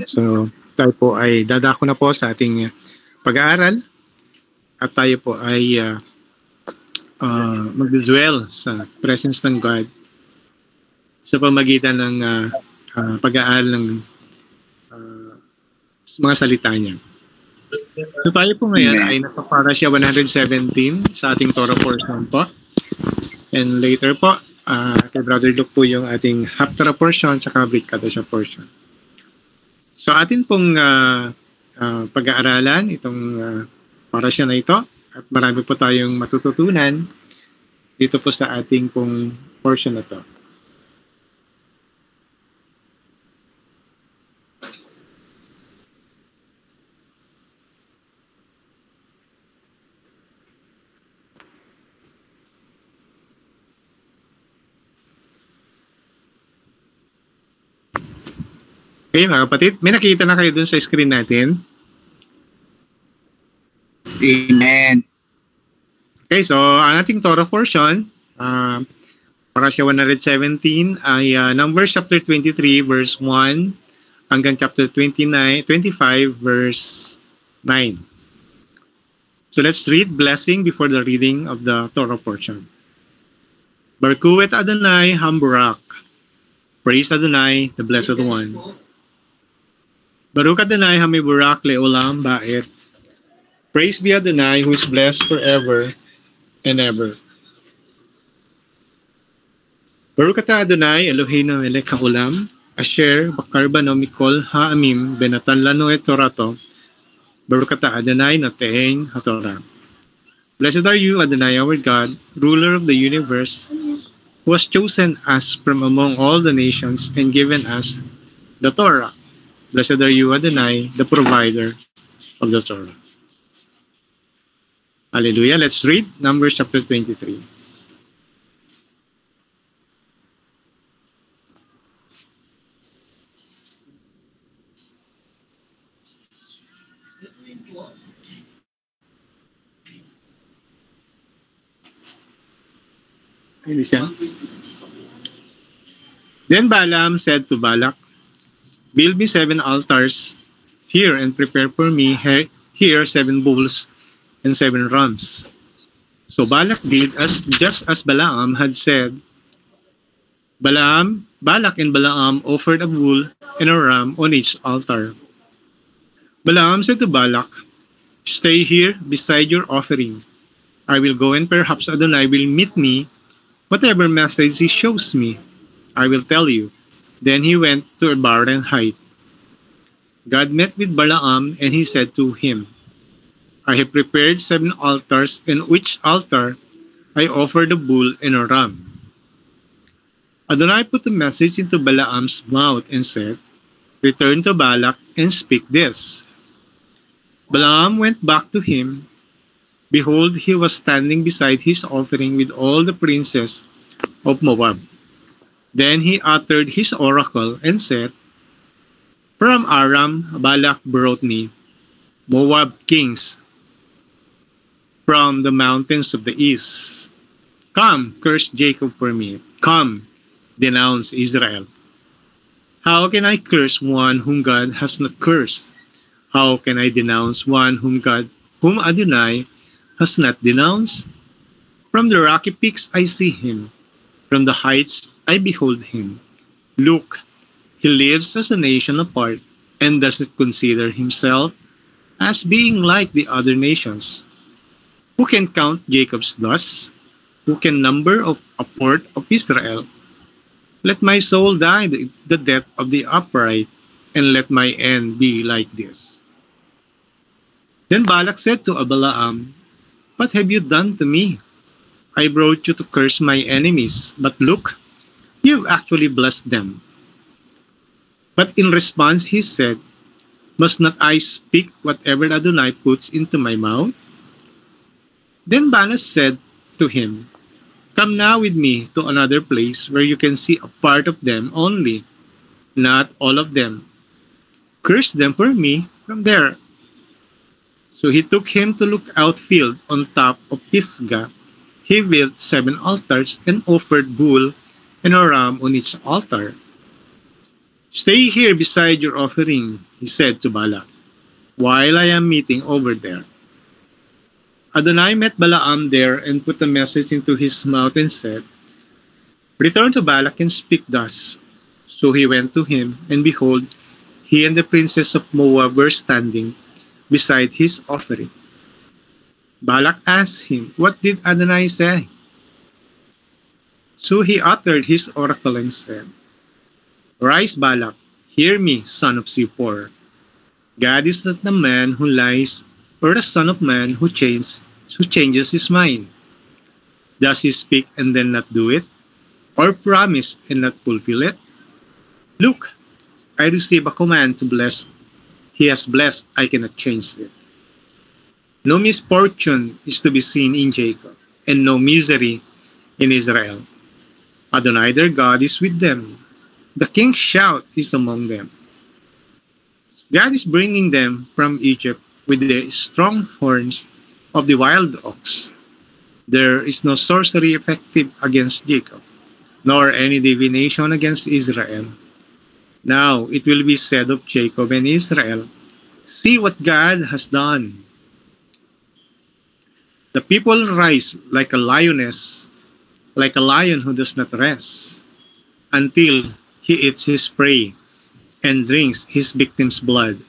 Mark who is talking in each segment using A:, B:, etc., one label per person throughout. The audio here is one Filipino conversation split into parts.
A: So, tayo po ay dadako na po sa ating pag-aaral at tayo po ay mag-dwell sa presence ng God sa pamagitan ng pag-aaral ng uh, mga salita niya. So tayo po ngayon
B: Amen.
A: ay nasa Parasya 117 sa ating Torah portion po. And later po, kay Brother Luke po yung ating Haftarah portion sa Brit Kadosha portion. So atin pong pag-aaralan itong parasya na ito at marami po tayong matututunan dito po sa ating pong portion na to. Okay mga kapatid, may nakita na kayo dun sa screen natin?
B: Amen.
A: Okay, so ang ating Torah portion, Parasya 117 ay Numbers chapter 23 verse 1 hanggang chapter 25 verse 9. So let's read blessing before the reading of the Torah portion. Barku et Adonai Hamburak. Praise Adonai, the Blessed One. Baruch Adonai Hamiburak Leolam Ba'et. Praise be Adonai who is blessed forever and ever. Baruch atah Adonai Eloheinu melech haolam asher bakar bano mikol ha'amim benatan lanu et torato. Baruch atah Adonai notein haTorah. Blessed are you, Adonai our God, ruler of the universe, who has chosen us from among all the nations and given us the Torah. Blessed are you, Adonai, the provider of the Torah. Hallelujah. Let's read Numbers chapter 23. Then Balaam said to Balak, build me 7 altars here and prepare for me here 7 bulls and 7 rams. So Balak did just as Balaam had said. Balak and Balaam offered a bull and a ram on each altar. Balaam said to Balak, stay here beside your offering. I will go and perhaps Adonai will meet me. Whatever message he shows me, I will tell you. Then he went to a barren height. God met with Balaam and he said to him, I have prepared 7 altars, in which altar I offered a bull and a ram. Adonai put the message into Balaam's mouth and said, return to Balak and speak this. Balaam went back to him. Behold, he was standing beside his offering with all the princes of Moab. Then he uttered his oracle and said, from Aram Balak brought me, Moab kings, from the mountains of the east. Come, curse Jacob for me. Come, denounce Israel. How can I curse one whom God has not cursed? How can I denounce one whom Adonai has not denounced? From the rocky peaks I see him. From the heights I behold him. Look, he lives as a nation apart and does not consider himself as being like the other nations. Who can count Jacob's dust? Who can number a port of Israel? Let my soul die the death of the upright, and let my end be like this. Then Balak said to Balaam, what have you done to me? I brought you to curse my enemies, but look, you actually blessed them. But in response he said, must not I speak whatever Adonai puts into my mouth? Then Balak said to him, come now with me to another place where you can see a part of them only, not all of them. Curse them for me from there. So he took him to Lookout Field on top of Pisgah. He built 7 altars and offered bull and a ram on each altar. Stay here beside your offering, he said to Balak, while I am meeting over there. Adonai met Balaam there and put a message into his mouth and said, return to Balak and speak thus. So he went to him, and behold, he and the princess of Moab were standing beside his offering. Balak asked him, what did Adonai say? So he uttered his oracle and said, rise, Balak, hear me, son of Zippor. God is not the man who lies, or the son of man who changes his mind. Does he speak and then not do it, or promise and not fulfill it? Look, I receive a command to bless. He has blessed, I cannot change it. No misfortune is to be seen in Jacob, and no misery in Israel. Adonai their God is with them. The king's shout is among them. God is bringing them from Egypt with the strong horns of the wild ox. There is no sorcery effective against Jacob, nor any divination against Israel. Now it will be said of Jacob and Israel, see what God has done. The people rise like a lioness, like a lion who does not rest, until he eats his prey and drinks his victim's blood.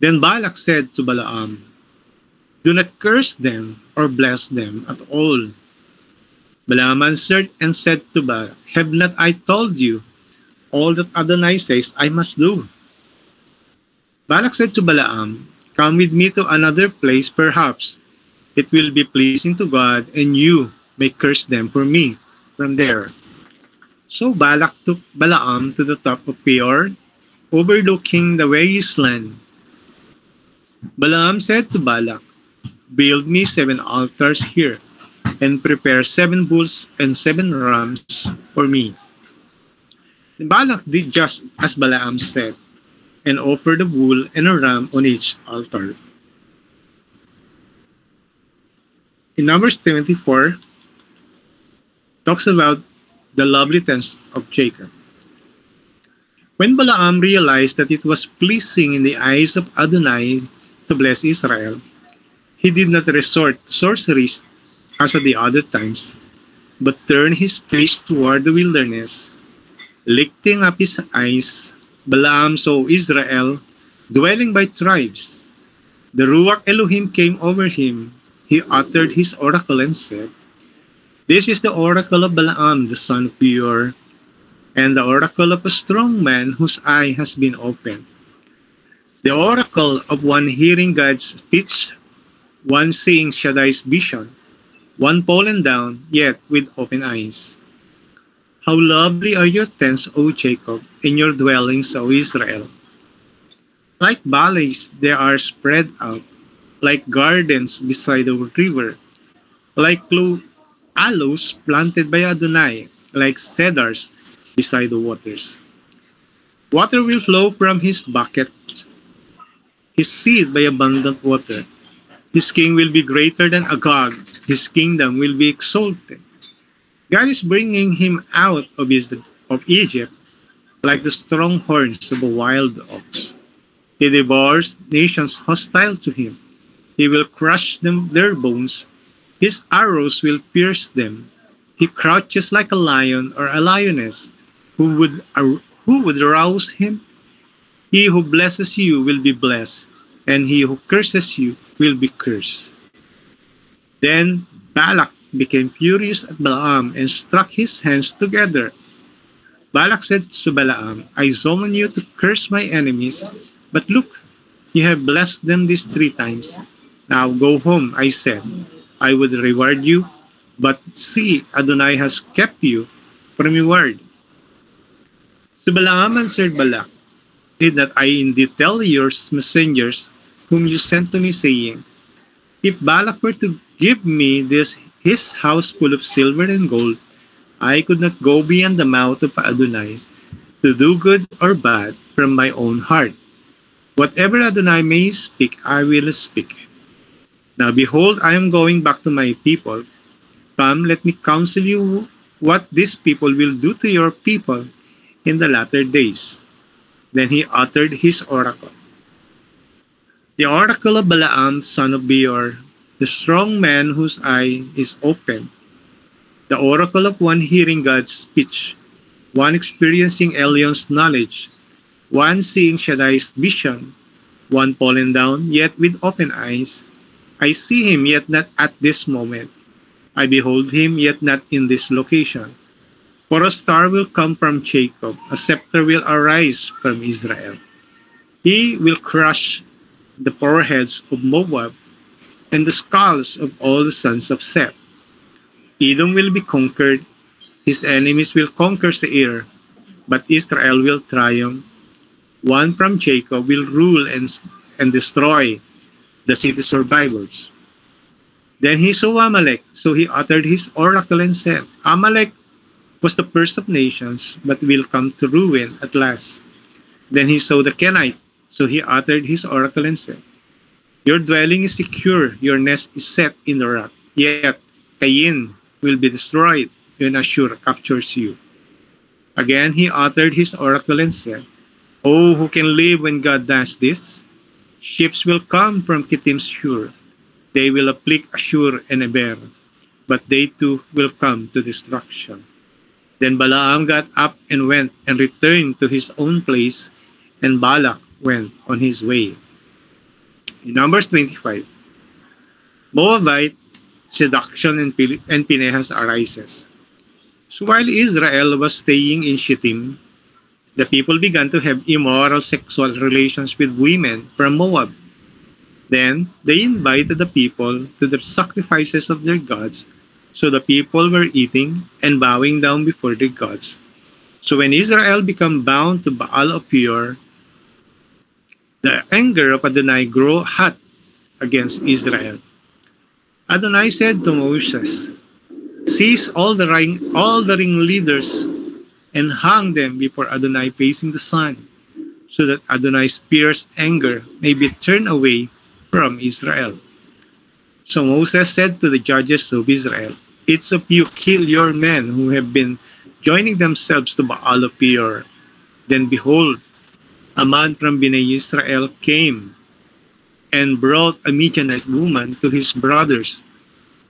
A: Then Balak said to Balaam, do not curse them or bless them at all. Balaam answered and said to Balak, have not I told you all that Adonai says I must do? Balak said to Balaam, come with me to another place, perhaps it will be pleasing to God, and you may curse them for me from there. So Balak took Balaam to the top of Peor, overlooking the wasteland. Balaam said to Balak, build me 7 altars here, and prepare 7 bulls and 7 rams for me. Balak did just as Balaam said, and offered a bull and a ram on each altar. In Numbers 24, talks about the loveliness of Jacob. When Balaam realized that it was pleasing in the eyes of Adonai to bless Israel, he did not resort to sorceries as at the other times, but turned his face toward the wilderness. Lifting up his eyes, Balaam saw Israel dwelling by tribes. The Ruach Elohim came over him. He uttered his oracle and said, this is the oracle of Balaam the son of Beor, and the oracle of a strong man whose eye has been opened. The oracle of one hearing God's speech, one seeing Shaddai's vision, one fallen down, yet with open eyes. How lovely are your tents, O Jacob, and your dwellings, O Israel. Like valleys they are spread out, like gardens beside the river, like aloes planted by Adonai, like cedars beside the waters. Water will flow from his bucket, his seed by abundant water. His king will be greater than Agag, his kingdom will be exalted. God is bringing him out of Egypt like the strong horns of a wild ox. He devours nations hostile to him. He will crush their bones. His arrows will pierce them. He crouches like a lion or a lioness. Who would rouse him? He who blesses you will be blessed, and he who curses you will be cursed. Then Balak became furious at Balaam and struck his hands together. Balak said to Balaam, I summon you to curse my enemies, but look, you have blessed them these 3 times. Now go home, I said. I would reward you, but see, Adonai has kept you from your word. So Balaam answered Balak, did not I indeed tell your messengers whom you sent to me, saying, if Balak were to give me his house full of silver and gold, I could not go beyond the mouth of Adonai to do good or bad from my own heart. Whatever Adonai may speak, I will speak. Now behold, I am going back to my people. Come, let me counsel you what these people will do to your people, in the latter days. Then he uttered his oracle. The oracle of Balaam, son of Beor, the strong man whose eye is open. The oracle of one hearing God's speech, one experiencing Elion's knowledge, one seeing Shaddai's vision, one fallen down, yet with open eyes. I see him, yet not at this moment. I behold him, yet not in this location. For a star will come from Jacob, a scepter will arise from Israel. He will crush the foreheads of Moab and the skulls of all the sons of Seth. Edom will be conquered, his enemies will conquer Seir, but Israel will triumph. One from Jacob will rule and destroy the city survivors. Then he saw Amalek, so he uttered his oracle and said, Amalek was the first of nations, but will come to ruin at last. Then he saw the Kenite, so he uttered his oracle and said, Your dwelling is secure, your nest is set in the rock. Yet Cain will be destroyed when Ashur captures you. Again he uttered his oracle and said, Oh, who can live when God does this? Ships will come from Kittim's shore. They will afflict Ashur and Eber, but they too will come to destruction. Then Balaam got up and went and returned to his own place, and Balak went on his way. In Numbers 25, Moabite seduction and Phinehas arises. So while Israel was staying in Shittim, the people began to have immoral sexual relations with women from Moab. Then they invited the people to the sacrifices of their gods, so the people were eating and bowing down before their gods. So when Israel became bound to Baal of Peor, the anger of Adonai grew hot against Israel. Adonai said to Moses, Seize all the ringleaders and hang them before Adonai facing the sun, so that Adonai's fierce anger may be turned away from Israel. So Moses said to the judges of Israel, Each of you kill your men who have been joining themselves to Baal of Peor. Then behold, a man from Bnei Israel came and brought a Midianite woman to his brothers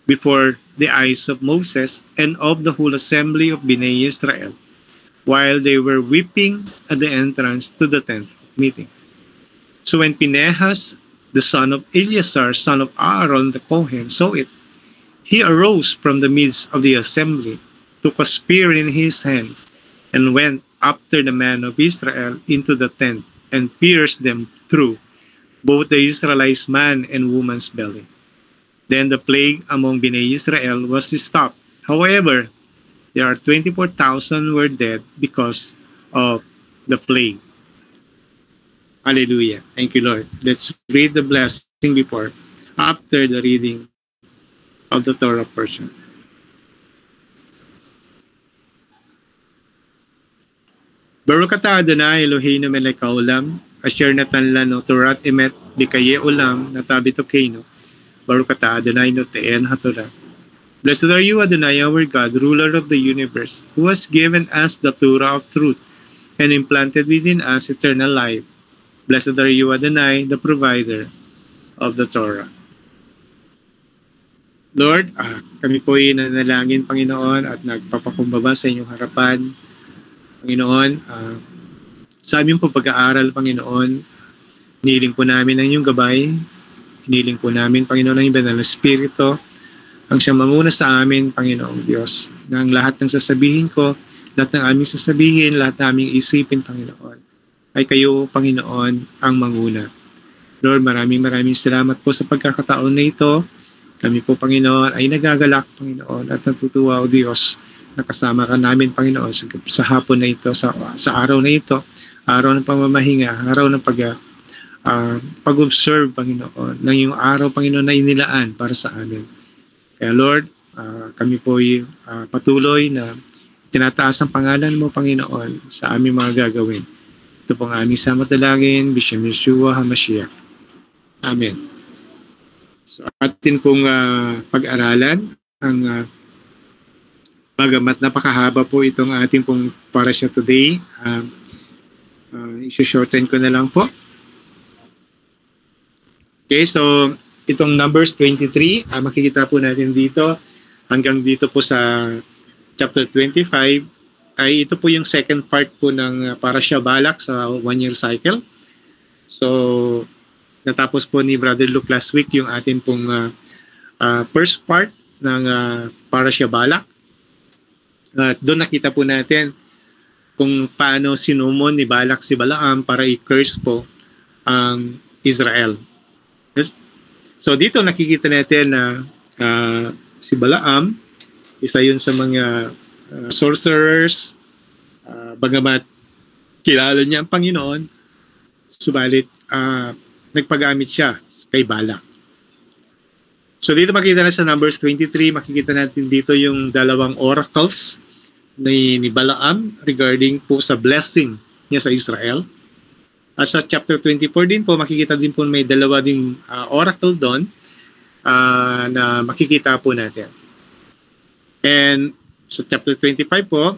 A: before the eyes of Moses and of the whole assembly of Bnei Israel, while they were weeping at the entrance to the tent of meeting. So when Phinehas, the son of Eleazar, son of Aaron the Kohen, saw it, he arose from the midst of the assembly, took a spear in his hand, and went after the men of Israel into the tent, and pierced them through, both the Israelites' man and woman's belly. Then the plague among Bnei Israel was stopped. However, there are 24,000 were dead because of the plague. Hallelujah. Thank you, Lord. Let's read the blessing after the reading of the Torah portion. Baruch atah Adonai Eloheinu melech haolam, asher natan lanu Torat emet bikaye olam natabi tokeinu. Baruch atah Adonai noteen haTorah. Blessed are you, Adonai, our God, ruler of the universe, who has given us the Torah of truth and implanted within us eternal life. Blessed are you, Adonai, the provider of the Torah. Lord, kami po ay nanalangin, Panginoon, at nagpapakumbaba sa inyong harapan. Panginoon, sa aming po pag-aaral, Panginoon, hiniling po namin ang inyong gabay. Hiniling po namin, Panginoon, ang banal na Espiritu, ang siyang mamuna sa amin, Panginoong Diyos, na ang lahat ng sasabihin ko, lahat ng aming sasabihin, lahat ng aming isipin, Panginoon, ay kayo, Panginoon, ang manguna. Lord, maraming salamat po sa pagkakataon na ito. Kami po, Panginoon, ay nagagalak, Panginoon, at natutuwa, O Diyos, na kasama ka namin, Panginoon, sa hapon na ito, sa araw na ito, araw ng pamamahinga, araw ng pag-observe, Panginoon, ng iyong araw, Panginoon, na inilaan para sa amin. Kaya Lord, kami po ay patuloy na tinataas ang pangalan mo, Panginoon, sa aming mga gagawin. Ito po ang aming samadalangin, B'Shem Yeshua HaMashiach. Amen. So atin pong pag-aralan ang Bagamat napakahaba po itong ating pong parasya today, isi-shorten ko na lang po. Okay, so itong Numbers 23, makikita po natin dito hanggang dito po sa chapter 25 ay ito po yung second part po ng parasya Balak sa 1-year cycle. So natapos po ni Brother Luke last week yung atin pong first part ng parasya Balak. At doon nakita po natin kung paano sinumon ni Balak si Balaam para i-curse po ang Israel. Yes? So dito nakikita natin na si Balaam, isa yun sa mga sorcerers, bagamat kilala niya ang Panginoon, subalit nagpagamit siya kay Balak. So dito makikita na sa Numbers 23, makikita natin dito yung dalawang oracles ni Balaam regarding po sa blessing niya sa Israel. At sa chapter 24 din po, makikita din po may dalawa ding oracle doon na makikita po natin. And sa chapter 25 po,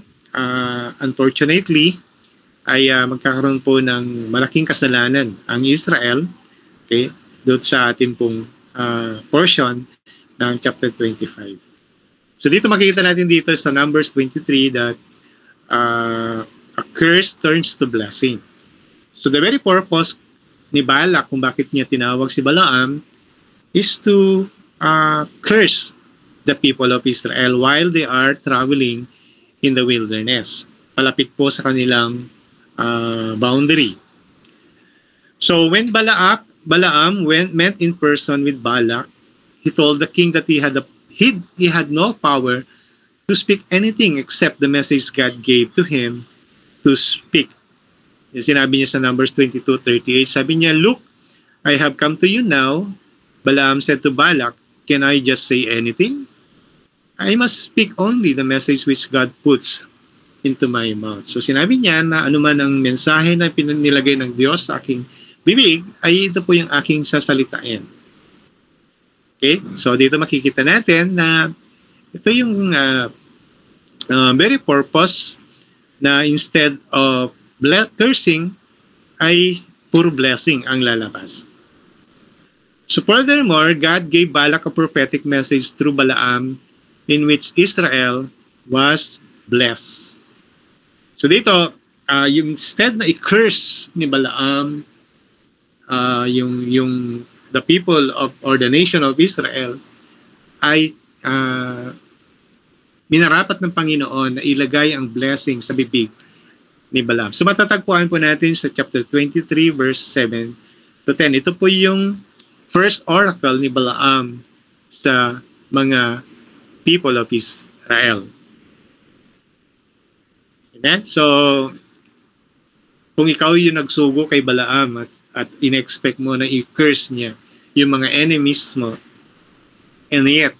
A: unfortunately, ay magkakaroon po ng malaking kasalanan ang Israel, okay, doon sa ating pong portion ng chapter 25. So dito makikita natin dito sa Numbers 23 that a curse turns to blessing. So the very purpose ni Balak kung bakit niya tinawag si Balaam is to curse the people of Israel while they are traveling in the wilderness. Palapit po sa kanilang boundary. So when Balaam met in person with Balak, he told the king that he had no power to speak anything except the message God gave to him to speak. Yung sinabi niya sa Numbers 22:38, sabi niya, "Look, I have come to you now." Balaam said to Balak, "Can I just say anything? I must speak only the message which God puts into my mouth." So sinabi niya na anuman ang mensahe na pinilagay ng Diyos sa aking bibig, ay ito po yung aking sasalitain. Okay? So dito makikita natin na ito yung very purpose na instead of cursing ay puro blessing ang lalabas. So furthermore, God gave Balak a prophetic message through Balaam in which Israel was blessed. So dito, yung instead na i-curse ni Balaam yung the people of or the nation of Israel, ay minarapat ng Panginoon na ilagay ang blessing sa bibig ni Balaam. So matatagpuan po natin sa chapter 23 verse 7 to 10. Ito po yung first oracle ni Balaam sa mga people of Israel. Amen? So kung ikaw yung nagsugo kay Balaam at in-expect mo na i-curse niya yung mga enemies mo, and yet,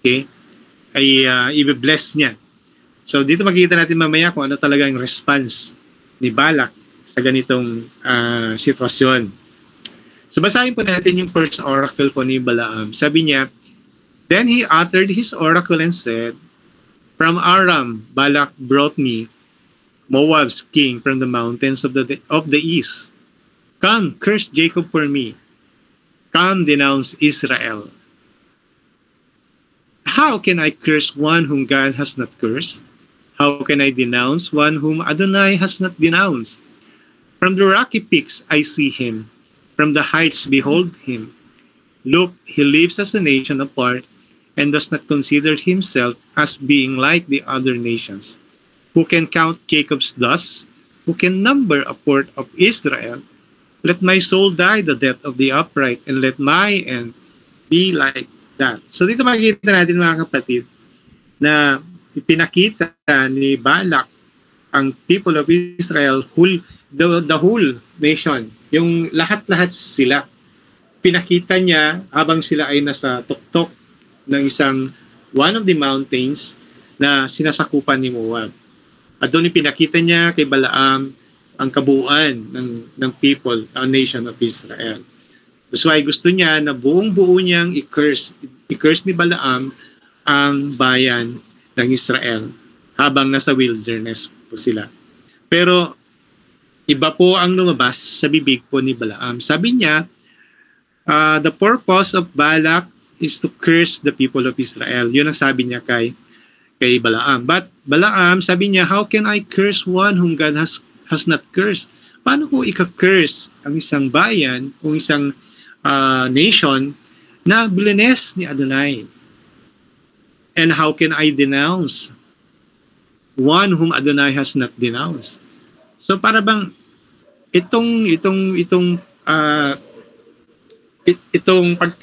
A: okay, ay i-bless niya. So dito makikita natin mamaya kung ano talaga yung response ni Balak sa ganitong sitwasyon. So basahin po natin yung first oracle po ni Balaam. Sabi niya, "Then he uttered his oracle and said, From Aram, Balak brought me, Moab's king from the mountains of the east. Come, curse Jacob for me. Come, denounce Israel. How can I curse one whom God has not cursed? How can I denounce one whom Adonai has not denounced? From the rocky peaks I see him. From the heights behold him. Look, he lives as a nation apart and does not consider himself as being like the other nations. Who can count Jacob's dust? Who can number a port of Israel? Let my soul die the death of the upright, and let my end be like that." So dito makikita natin mga kapatid na ipinakita ni Balak ang people of Israel, the whole nation, yung lahat-lahat sila. Pinakita niya habang sila ay nasa tuktok ng one of the mountains na sinasakupan ni Moab. At doon ipinakita niya kay Balaam ang kabuuan ng people, ang nation of Israel. That's why gusto niya na buong-buo niyang i-curse ni Balaam ang bayan ng Israel habang nasa wilderness po sila. Pero iba po ang lumabas sa bibig po ni Balaam. Sabi niya, the purpose of Balak is to curse the people of Israel. Yun ang sabi niya kay Balaam. But Balaam, sabi niya, how can I curse one whom God has not cursed? Paano ko ika-curse ang isang bayan o isang nation na blines ni Adonai? And how can I denounce one whom Adonai has not denounced? So para bang itong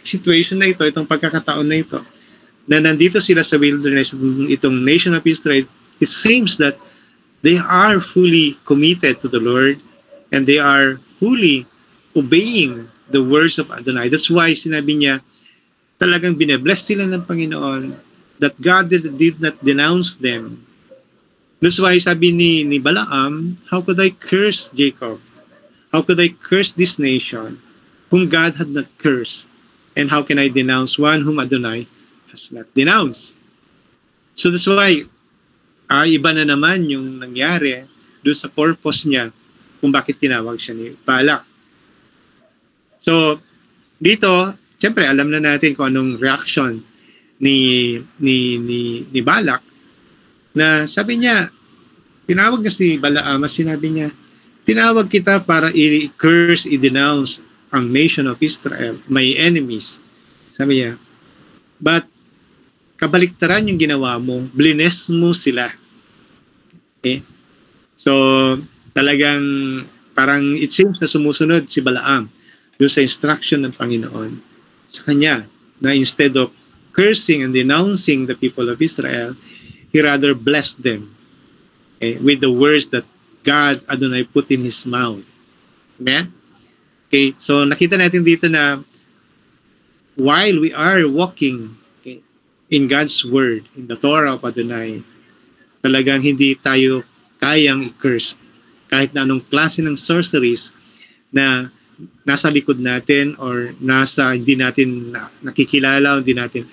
A: situation na ito, itong pagkakataon na ito, na nandito sila sa wilderness, itong nation of Israel, it seems that they are fully committed to the Lord and they are fully obeying the words of Adonai. That's why sinabi niya, talagang binebless sila ng Panginoon, that God did not denounce them. That's why sabi ni Balaam, how could I curse Jacob? How could I curse this nation whom God had not cursed? And how can I denounce one whom Adonai has not denounced? So that's why, iba na naman yung nangyari doon sa purpose niya kung bakit tinawag siya ni Balak. So, dito, siyempre, alam na natin kung anong reaction ni Balak, na sabi niya, tinawag na si Balaam, sinabi niya, tinawag kita para i-curse, i-denounce ang nation of Israel, my enemies. Sabi niya, but kabaliktaran yung ginawa mo, blines mo sila. Okay? So, talagang parang it seems na sumusunod si Balaam doon sa instruction ng Panginoon sa kanya, na instead of cursing and denouncing the people of Israel, he rather blessed them, okay, with the words that God, Adonai, put in his mouth. Amen? Okay, so nakita natin dito na while we are walking, okay, in God's word, in the Torah of Adonai, talagang hindi tayo kayang i-curse kahit na anong klase ng sorceries na nasa likod natin or nasa hindi natin nakikilala o hindi natin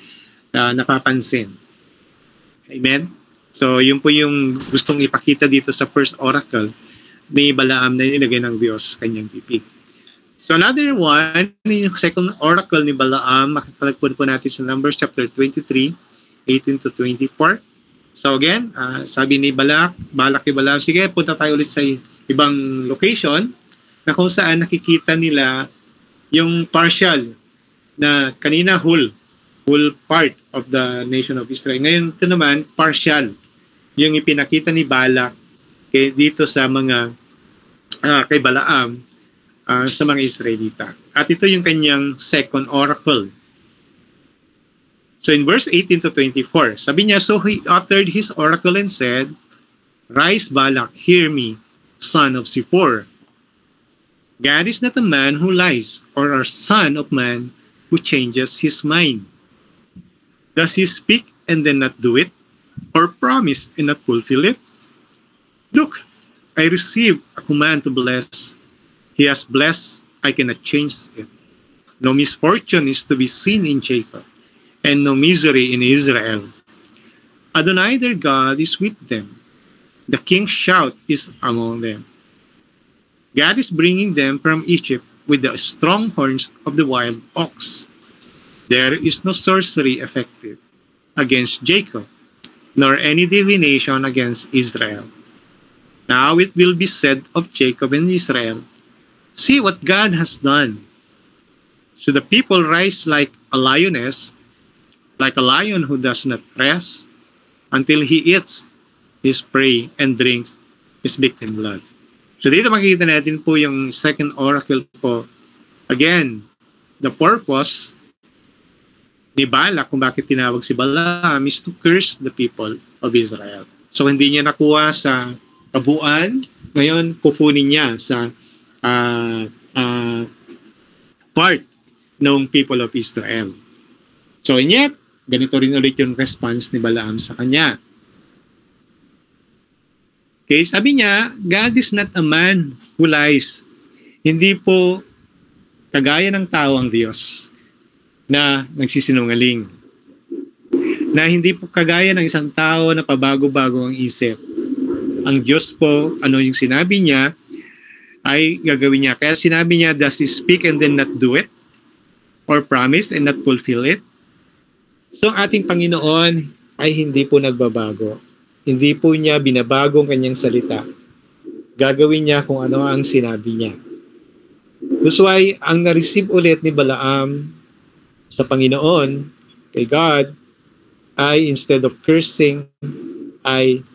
A: napapansin. Amen? So, yun po yung gustong ipakita dito sa first oracle ni Balaam na nilagay ng Diyos sa kanyang bibig. So, another one, yung second oracle ni Balaam, makikipagpun po natin sa Numbers chapter 23, 18 to 24. So, again, sabi ni Balak kay Balaam, sige, punta tayo ulit sa ibang location na kung saan nakikita nila yung partial na kanina whole part of the nation of Israel. Ngayon, ito naman, partial. Yung ipinakita ni Balak dito sa mga kay Balaam sa mga Israelita. At ito yung kanyang second oracle. So in verse 18 to 24, sabi niya, so he uttered his oracle and said, rise Balak, hear me, son of Zippor. God is not a man who lies, or a son of man who changes his mind. Does he speak and then not do it? Or promise and not fulfill it? Look, I received a command to bless. He has blessed, I cannot change it. No misfortune is to be seen in Jacob, and no misery in Israel. Adonai their God is with them. The king's shout is among them. God is bringing them from Egypt with the strong horns of the wild ox. There is no sorcery effective against Jacob, nor any divination against Israel. Now it will be said of Jacob and Israel, see what God has done. So the people rise like a lioness, like a lion who does not rest, until he eats his prey and drinks his victim blood. So dito makikita natin po yung second oracle po. Again, the purpose ni Balak kung bakit tinawag si Balaam is to curse the people of Israel. So hindi niya nakuha sa kabuuan, ngayon kukunin niya sa part ng people of Israel. So and yet, ganito rin ulit yung response ni Balaam sa kanya. Okay, sabi niya, God is not a man who lies. Hindi po kagaya ng tao ang Diyos na nagsisinungaling. na hindi po kagaya ng isang tao na pabago-bago ang isip. Ang Diyos po, ano yung sinabi niya, ay gagawin niya. Kaya sinabi niya, does he speak and then not do it? Or promise and not fulfill it? So ang ating Panginoon ay hindi po nagbabago. Hindi po niya binabago ang kanyang salita. Gagawin niya kung ano ang sinabi niya. That's why, ang na-receive ulit ni Balaam sa Panginoon, kay God, ay instead of cursing, ay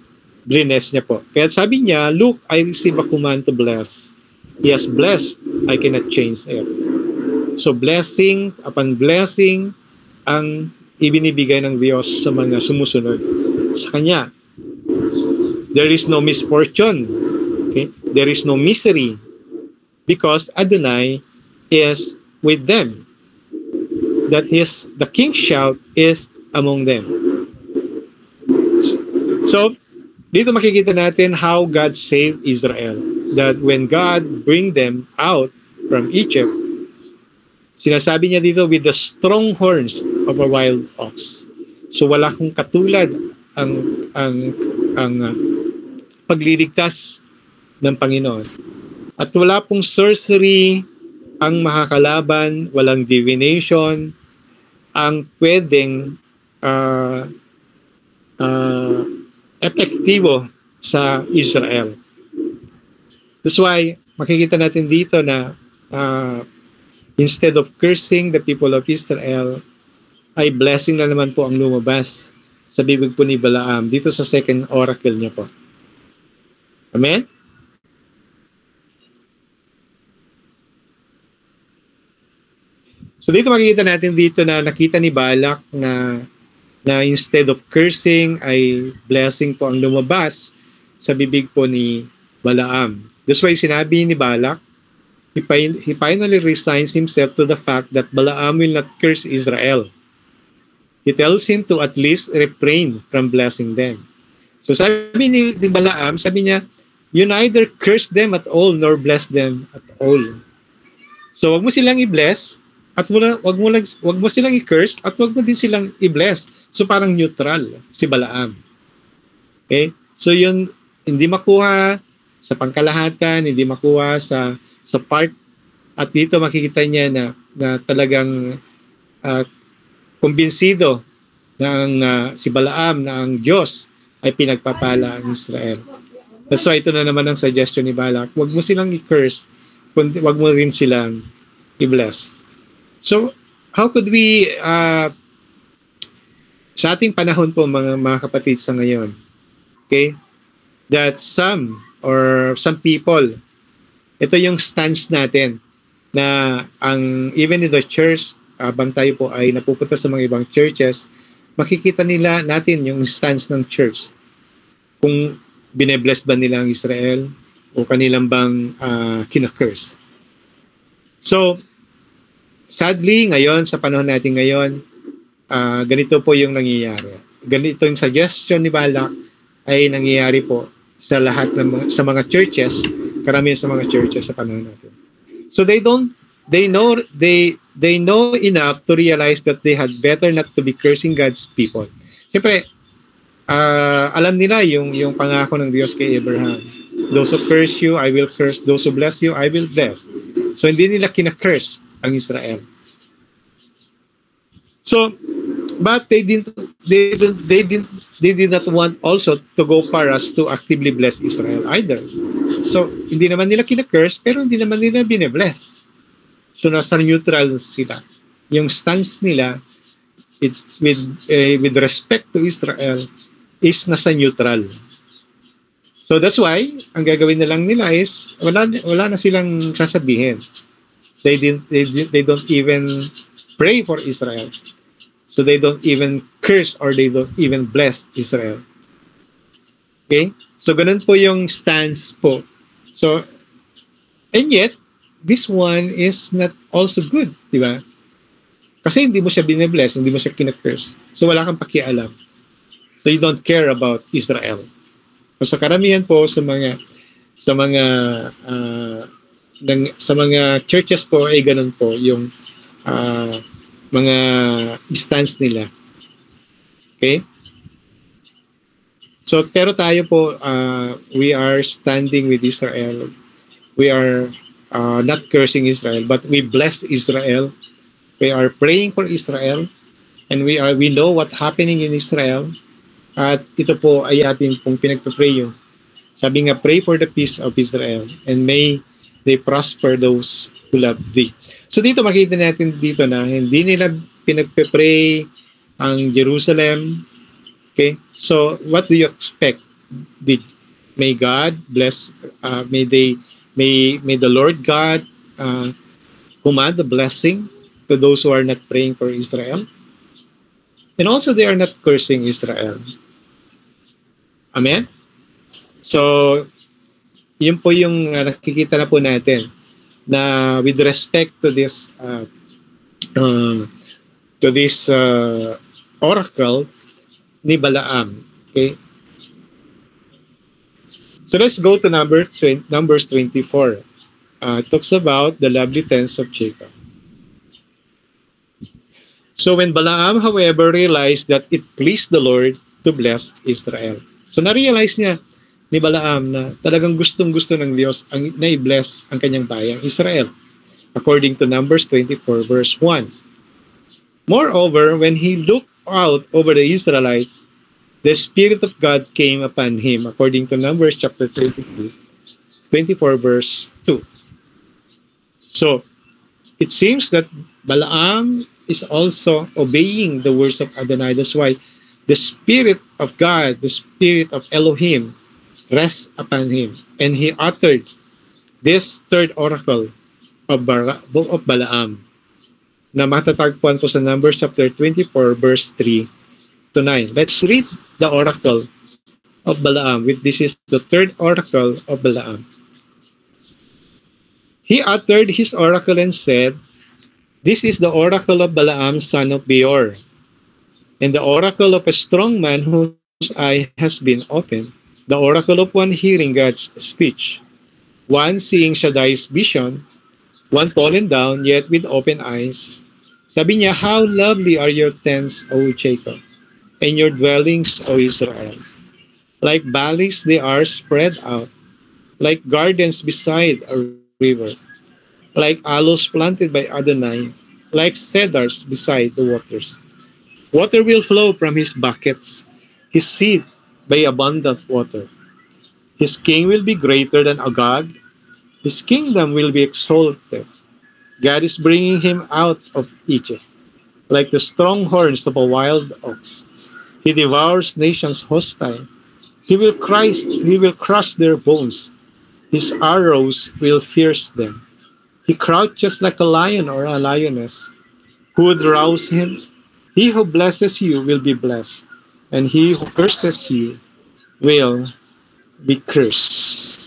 A: bless niya po. Kaya sabi niya, look, I receive a command to bless. He has blessed, I cannot change it. So blessing upon blessing ang ibinibigay ng Diyos sa mga sumusunod sa Kanya. There is no misfortune. Okay? There is no misery. Because Adonai is with them. That the king shout is among them. So, dito makikita natin how God saved Israel. That when God bring them out from Egypt, sinasabi niya dito with the strong horns of a wild ox. So wala kong katulad ang pagliligtas ng Panginoon. At wala pong sorcery ang makakalaban, walang divination ang pwedeng epektibo sa Israel. That's why makikita natin dito na instead of cursing the people of Israel, ay blessing na naman po ang lumabas sa bibig po ni Balaam dito sa second oracle niya po. Amen? So dito makikita natin dito na nakita ni Balak na instead of cursing ay blessing po ang lumabas sa bibig po ni Balaam. That's why sinabi ni Balak, he finally resigns himself to the fact that Balaam will not curse Israel. He tells him to at least refrain from blessing them. So sabi ni Balaam, sabi niya, you neither curse them at all nor bless them at all. So wag mo silang i-bless at wag mo silang i-curse at wag mo din silang i-bless. So parang neutral si Balaam. Okay? So yun, hindi makuha sa pangkalahatan, hindi makuha sa part. At dito makikita niya na talagang kumbinsido ng si Balaam na ang Diyos ay pinagpapala ang Israel. That's why ito na naman ang suggestion ni Balak. Wag mo silang i-curse, kundi wag mo rin silang i-bless. So, how could we, sa ating panahon po mga kapatid sa ngayon, okay, that some people, ito yung stance natin na even in the church, habang tayo po ay napupunta sa mga ibang churches, makikita natin yung stance ng church. Kung binebless ba nila ang Israel o kanilang bang kinakurse. So, sadly, ngayon, sa panahon natin ngayon, ganito po yung nangyayari. Ganito yung suggestion ni Balak ay nangyayari po sa lahat sa mga churches, karamihan sa mga churches sa panahon natin. So they know enough to realize that they had better not to be cursing God's people. Siyempre, alam nila yung pangako ng Diyos kay Abraham. Those who curse you, I will curse. Those who bless you, I will bless. So hindi nila kina-curse ang Israel. So, but they did not want also to go far as to actively bless Israel either. So, hindi naman nila kina-curse, pero hindi naman nila bine-bless. So, nasa neutral sila. Yung stance nila with respect to Israel is nasa neutral. So, that's why, ang gagawin na lang nila is, wala na silang sasabihin. They don't even pray for Israel. So they don't even curse or they don't even bless Israel. Okay? So ganun po yung stance po. So, and yet, this one is not also good, di ba? Kasi hindi mo siya bine-bless, hindi mo siya kina-curse. So wala kang pakialam. So you don't care about Israel. So sa karamihan po sa mga churches po ay ganun po yung mga stance nila. Okay? So, pero tayo po, we are standing with Israel. We are not cursing Israel, but we bless Israel. We are praying for Israel, and we know what happening in Israel. At ito po ay atin pong pinagpe-pray yung. Sabi nga, pray for the peace of Israel, and may they prosper those who love thee. So dito makita natin dito na hindi nila pinagpe-pray ang Jerusalem. Okay? So what do you expect? May God bless, may the Lord God command the blessing to those who are not praying for Israel. And also they are not cursing Israel. Amen? So, yun po yung nakikita na po natin na with respect to this oracle ni Balaam. Okay? So let's go to Numbers 24. It talks about the lovely tents of Jacob. So when Balaam, however, realized that it pleased the Lord to bless Israel. So na-realize niya ni Balaam na talagang gustong-gusto ng Diyos na i-bless ang kanyang bayang Israel. According to Numbers 24 verse 1. Moreover, when he looked out over the Israelites, the Spirit of God came upon him, according to Numbers chapter 24 verse 2. So, it seems that Balaam is also obeying the words of Adonai. That's why the Spirit of God, the Spirit of Elohim, rests upon him. And he uttered this third oracle of Balaam na matatagpuan po sa Numbers chapter 24 verse 3 to 9. Let's read the oracle of Balaam. This is the third oracle of Balaam. He uttered his oracle and said, "This is the oracle of Balaam, son of Beor, and the oracle of a strong man whose eye has been opened, the oracle of one hearing God's speech, one seeing Shaddai's vision, one fallen down yet with open eyes." Sabi niya, "How lovely are your tents, O Jacob, and your dwellings, O Israel. Like valleys they are spread out, like gardens beside a river, like aloes planted by Adonai, like cedars beside the waters. Water will flow from his buckets, his seed by abundant water. His king will be greater than Agag, his kingdom will be exalted. God is bringing him out of Egypt, like the strong horns of a wild ox. He devours nations hostile. He will crush their bones. His arrows will pierce them. He crouches like a lion or a lioness. Who would rouse him? He who blesses you will be blessed, and he who curses you will be cursed."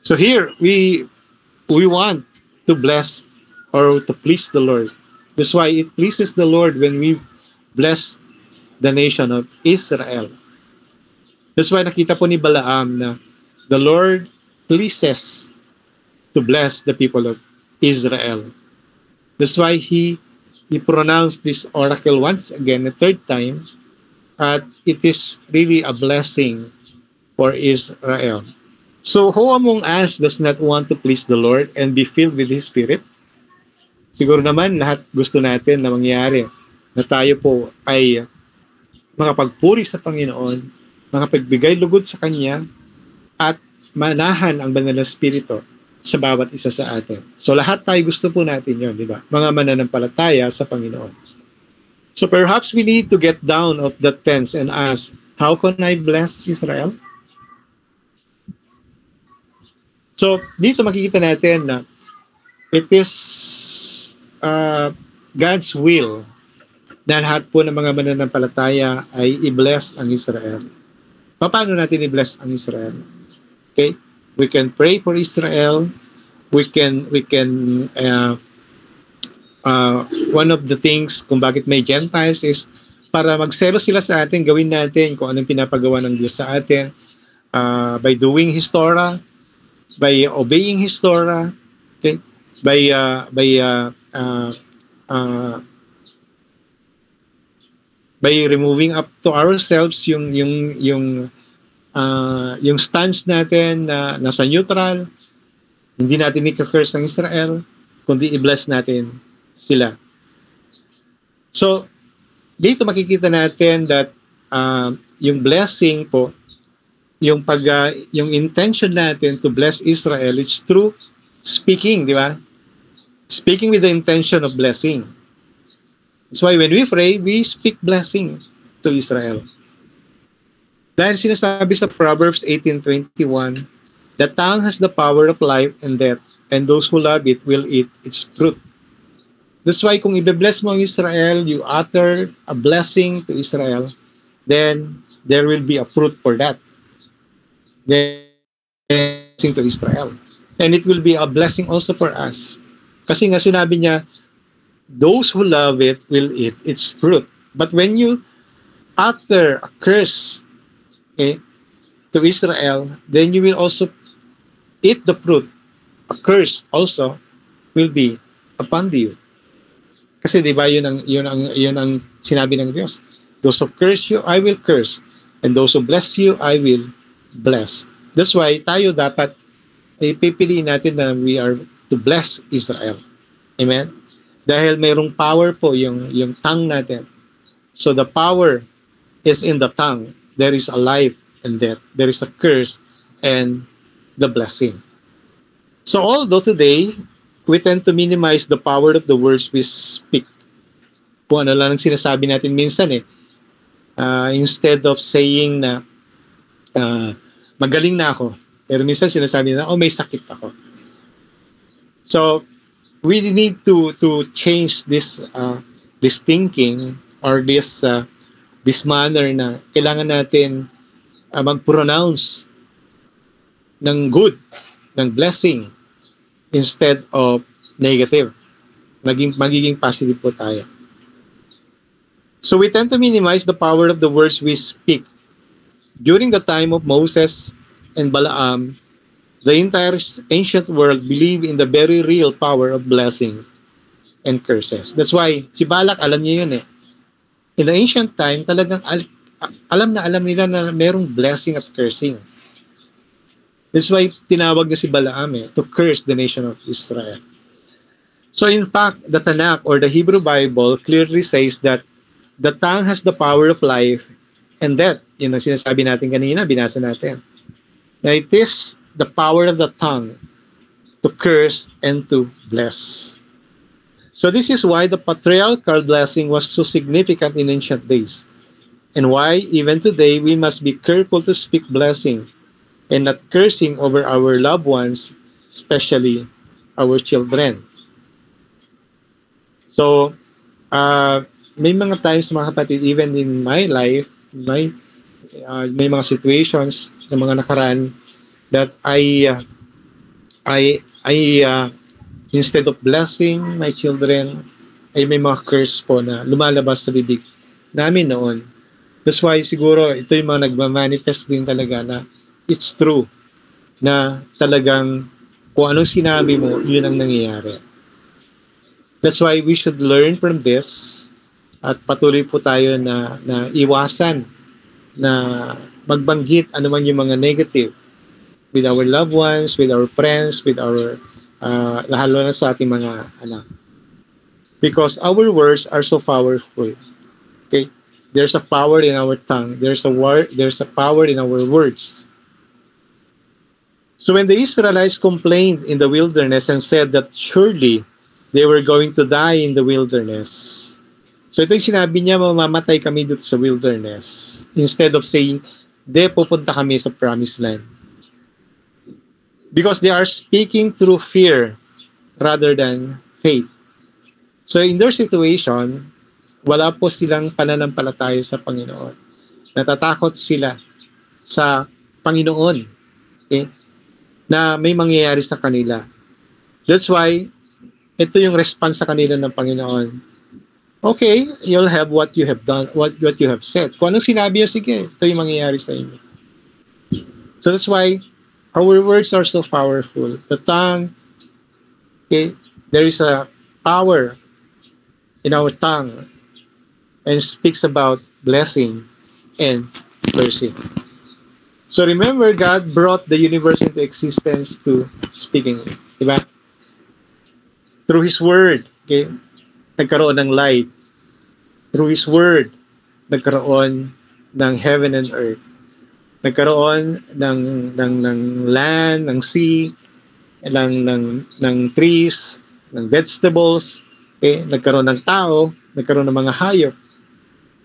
A: So here we want to bless or to please the Lord. That's why it pleases the Lord when we bless the nation of Israel. That's why nakita po ni Balaam na the Lord pleases to bless the people of Israel. That's why he pronounced this oracle once again, a third time, at it is really a blessing for Israel. So who among us does not want to please the Lord and be filled with His Spirit? Siguro naman lahat gusto natin na mangyari na tayo po ay makapagpuri sa Panginoon, makapagbigay lugod sa Kanya, at manahan ang banal na Espiritu sa bawat isa sa atin. So lahat tayo gusto po natin yun, di ba? Mga mananampalataya sa Panginoon. So perhaps we need to get down of that fence and ask, how can I bless Israel? So dito makikita natin na it is God's will na lahat po ng mga mananampalataya ay i-bless ang Israel. Paano natin i-bless ang Israel? Okay? We can pray for Israel. We can one of the things kung bakit may Gentiles is para magselo sila sa atin, gawin natin kung anong pinapagawa ng Diyos sa atin by doing His Torah, by obeying His Torah, okay? by removing up to ourselves yung stance natin na nasa neutral, hindi natin i-curse ng Israel, kundi i-bless natin sila. So, dito makikita natin that yung blessing po, yung intention natin to bless Israel, it's through speaking, di ba? Speaking with the intention of blessing. That's why when we pray, we speak blessing to Israel. Dahil sinasabi sa Proverbs 18:21, the tongue has the power of life and death, and those who love it will eat its fruit. That's why kung i-bless mo ang Israel, you utter a blessing to Israel, then there will be a fruit for that. Blessing to Israel. And it will be a blessing also for us. Kasi nga sinabi niya, those who love it will eat its fruit. But when you utter a curse to Israel, then you will also eat the fruit. A curse also will be upon you. Kasi 'di ba yun ang sinabi ng Diyos. Those who curse you, I will curse. And those who bless you, I will bless. That's why tayo dapat pipiliin natin na we are to bless Israel. Amen? Dahil mayroong power po yung tongue natin. So the power is in the tongue. There is a life and death. There is a curse and the blessing. So although today, we tend to minimize the power of the words we speak. Kung ano lang ang sinasabi natin minsan instead of saying na magaling na ako, pero minsan sinasabi na, may sakit ako. So, we need to change this thinking or this manner na kailangan natin mag-pronounce ng good, ng blessing instead of negative. Magiging positive po tayo. So we tend to minimize the power of the words we speak. During the time of Moses and Balaam, the entire ancient world believed in the very real power of blessings and curses. That's why, si Balak, alam niya yun In the ancient time, talagang alam nila na merong blessing at cursing. That's why tinawag niya si Balaam to curse the nation of Israel. So in fact, the Tanakh or the Hebrew Bible clearly says that the tongue has the power of life and death. Yun ang sinasabi natin kanina, binasa natin. Now it is the power of the tongue to curse and to bless. So this is why the patriarchal blessing was so significant in ancient days, and why even today we must be careful to speak blessing and not cursing over our loved ones, especially our children. So, may mga times mga kapatid, even in my life, may mga situations na mga nakaraan that I instead of blessing my children, ay may mga curse po na lumalabas sa bibig namin noon. That's why siguro ito yung mga nagmamanifest din talaga na it's true na talagang kung anong sinabi mo, yun ang nangyayari. That's why we should learn from this at patuloy po tayo na iwasan na magbanggit anuman yung mga negative with our loved ones, with our friends, with our lalo na sa ating mga anak. Because our words are so powerful. Okay? There's a power in our tongue. There's a power in our words. So when the Israelites complained in the wilderness and said that surely they were going to die in the wilderness. So ito yung sinabi niya, mamamatay kami dito sa wilderness. Instead of saying, pupunta kami sa promised land. Because they are speaking through fear rather than faith. So in their situation, wala po silang pananampalataya sa Panginoon. Natatakot sila sa Panginoon. Okay? Na may mangyayari sa kanila. That's why, ito yung response sa kanila ng Panginoon. Okay, you'll have what you have done, what you have said. Kung anong sinabi niyo, sige, ito yung mangyayari sa inyo. So that's why, our words are so powerful. The tongue, okay, there is a power in our tongue and speaks about blessing and cursing. So remember, God brought the universe into existence to speaking. Diba? Through His Word, okay, nagkaroon ng light. Through His Word, nagkaroon ng heaven and earth. Nagkaroon ng land, ng sea, ng trees, ng vegetables, okay? Nagkaroon ng tao, nagkaroon ng mga hayop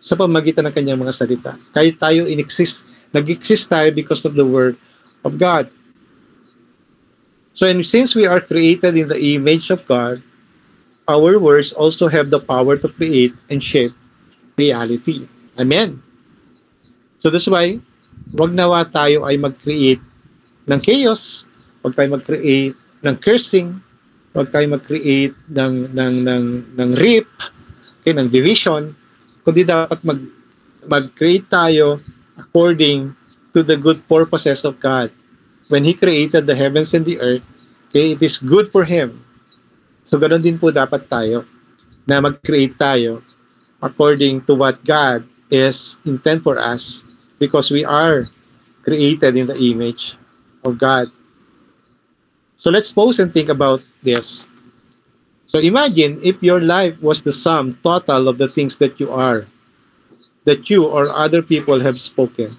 A: sa pamamagitan ng kanyang mga salita. Kahit tayo nag-exist tayo because of the word of God. So, and since we are created in the image of God, our words also have the power to create and shape reality. Amen. So that's why, wag nawa tayo ay mag-create ng chaos, wag tayo mag-create ng cursing, wag tayo mag-create ng rip, okay, ng division, kundi dapat mag-create tayo according to the good purposes of God. When He created the heavens and the earth, okay, it is good for Him. So ganoon din po dapat tayo na mag-create tayo according to what God is intent for us because we are created in the image of God. So let's pause and think about this. So imagine if your life was the sum total of the things that you are, that you or other people have spoken,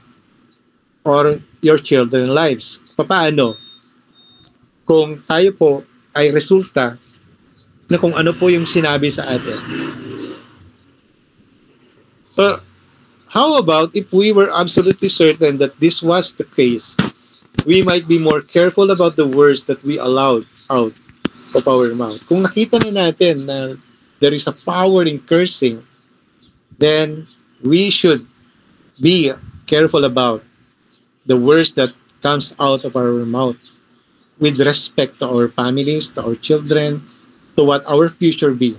A: or your children's lives. Paano kung tayo po ay resulta na kung ano po yung sinabi sa atin? So, how about if we were absolutely certain that this was the case? We might be more careful about the words that we allowed out of our mouth. Kung nakita na natin na there is a power in cursing, then we should be careful about the words that comes out of our mouth with respect to our families, to our children, to what our future be.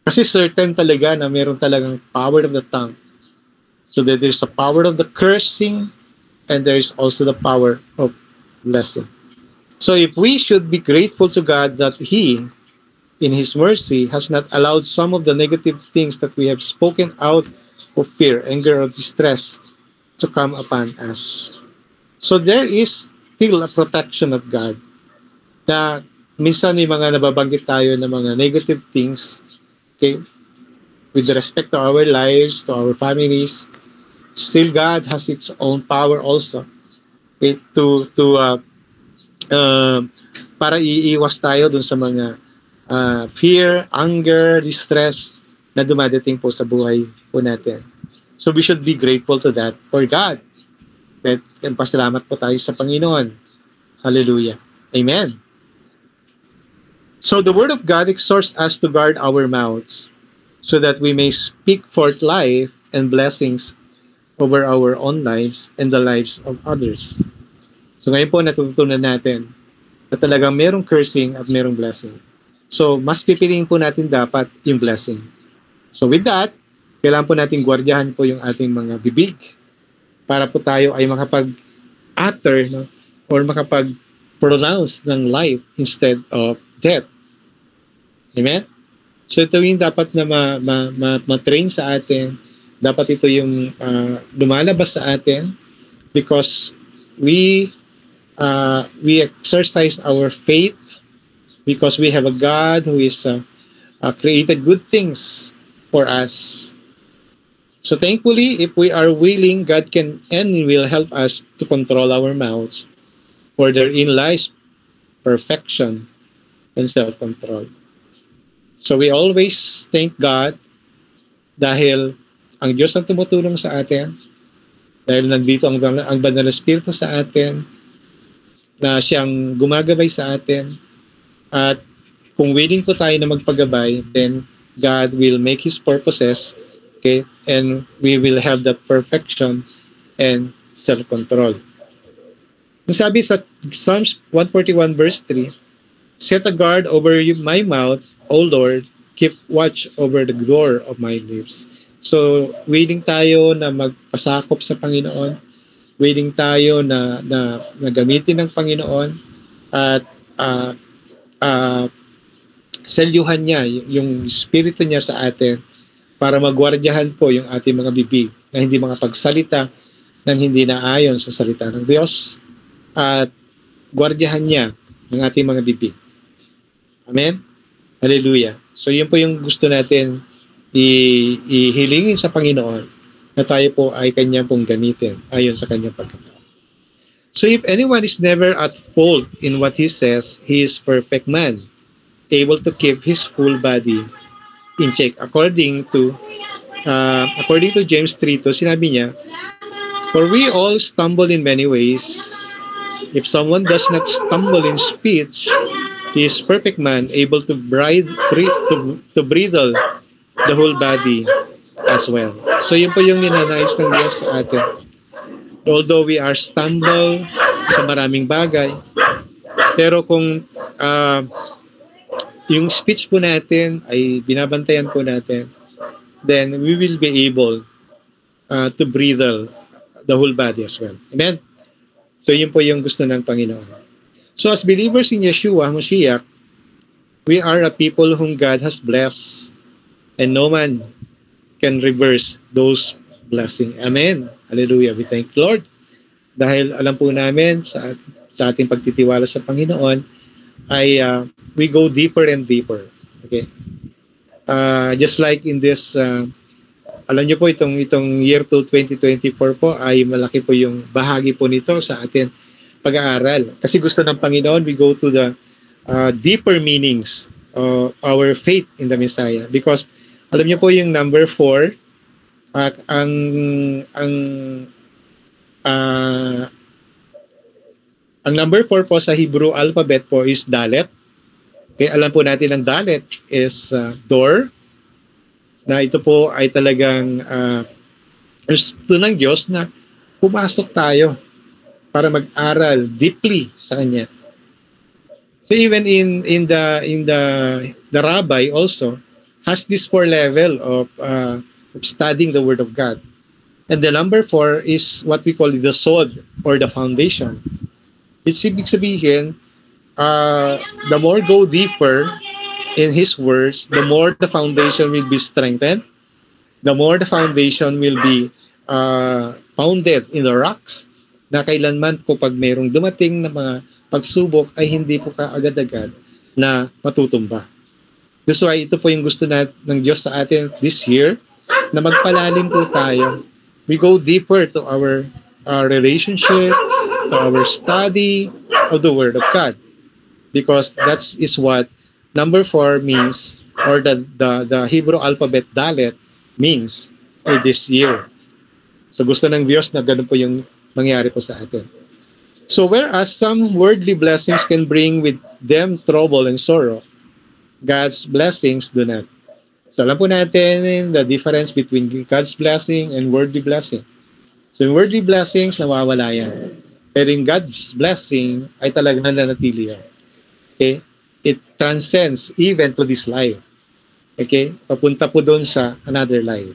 A: Kasi certain talaga na meron talagang power of the tongue. So that there's a power of the cursing and there is also the power of blessing. So if we should be grateful to God that He, in His mercy, has not allowed some of the negative things that we have spoken out of fear, anger, or distress to come upon us. So there is still a protection of God na minsan may mga nababanggit tayo ng mga negative things, okay, with respect to our lives, to our families. Still God has its own power also, okay, para iiwas tayo dun sa mga fear, anger, distress na dumadating po sa buhay po natin. So we should be grateful to that for God. At pasalamat po tayo sa Panginoon. Hallelujah. Amen. So the Word of God exhorts us to guard our mouths so that we may speak forth life and blessings over our own lives and the lives of others. So ngayon po natututunan natin na talagang merong cursing at merong blessing. So mas pipiliin po natin dapat yung blessing. So with that, kailangan po natin gwardiyahan po yung ating mga bibig para po tayo ay makapag-utter, no, or makapag-pronounce ng life instead of death. Amen? So ito yung dapat na ma-train sa atin. Dapat ito yung lumalabas sa atin because we exercise our faith because we have a God who is created good things for us. So thankfully, if we are willing, God can and will help us to control our mouths, for therein lies perfection and self-control. So we always thank God dahil ang Diyos ang tumutulong sa atin, dahil nandito ang Banal na Espiritu sa atin, na siyang gumagabay sa atin, at kung willing po tayo na magpagabay, then God will make His purposes, okay, and we will have that perfection and self-control. Ang sabi sa Psalms 141 verse 3, set a guard over my mouth, O Lord, keep watch over the door of my lips. So, willing tayo na magpasakop sa Panginoon, willing tayo na gamitin ng Panginoon, at selyuhan niya yung spirito niya sa atin para magwardyahan po yung ating mga bibig na hindi makapagsalita ng hindi naayon sa salita ng Diyos at gwardyahan niya ng ating mga bibig. Amen? Hallelujah. So yun po yung gusto natin ihilingin sa Panginoon na tayo po ay kanyang pong gamitin ayon sa kanyang pagkakataon. So if anyone is never at fault in what he says, he is perfect man, able to keep his full body in check. According to James 3:2, sinabi niya, for we all stumble in many ways. If someone does not stumble in speech, he is perfect man, able to bridle the whole body as well. So yun po yung ninanais ng Diyos sa atin. Although we are stumble sa maraming bagay, pero kung yung speech po natin ay binabantayan po natin, then we will be able to bridle the whole body as well. Amen? So yun po yung gusto ng Panginoon. So as believers in Yeshua Mashiach, we are a people whom God has blessed, and no man can reverse those blessings. Amen. Hallelujah. We thank Lord. Dahil alam po namin sa ating pagtitiwala sa Panginoon ay we go deeper and deeper. Okay? Just like in this alam niyo po itong year 2024 po ay malaki po yung bahagi po nito sa atin pag-aaral. Kasi gusto ng Panginoon we go to the deeper meanings of our faith in the Messiah. Because alam niyo po yung number 4, ang number 4 po sa Hebrew alphabet po is Dalet. Okay, alam po natin ang Dalet is door, na ito po ay talagang gusto ng Diyos na pumasok tayo para mag-aral deeply sa Kanya. So even in the rabbi also has this 4 level of studying the Word of God. And the number 4 is what we call the sod or the foundation. It's ibig sabihin, the more go deeper in His words, the more the foundation will be strengthened, the more the foundation will be founded in the rock, na kailanman po pag mayroong dumating na mga pagsubok ay hindi po kaagad-agad na matutumba. That's why ito po yung gusto ng Diyos sa atin this year, na magpalalim po tayo. We go deeper to our relationship, to our study of the Word of God. Because that is what number 4 means, or the Hebrew alphabet Dalet means for this year. So gusto ng Diyos na ganun po yung mangyari po sa atin. So whereas some worldly blessings can bring with them trouble and sorrow, God's blessings do not. So alam po natin the difference between God's blessing and worldly blessing. So yung worldly blessings, nawawala yan. Pero yung God's blessing ay talagang nananatili yan. Okay? It transcends even to this life. Okay? Papunta po doon sa another life.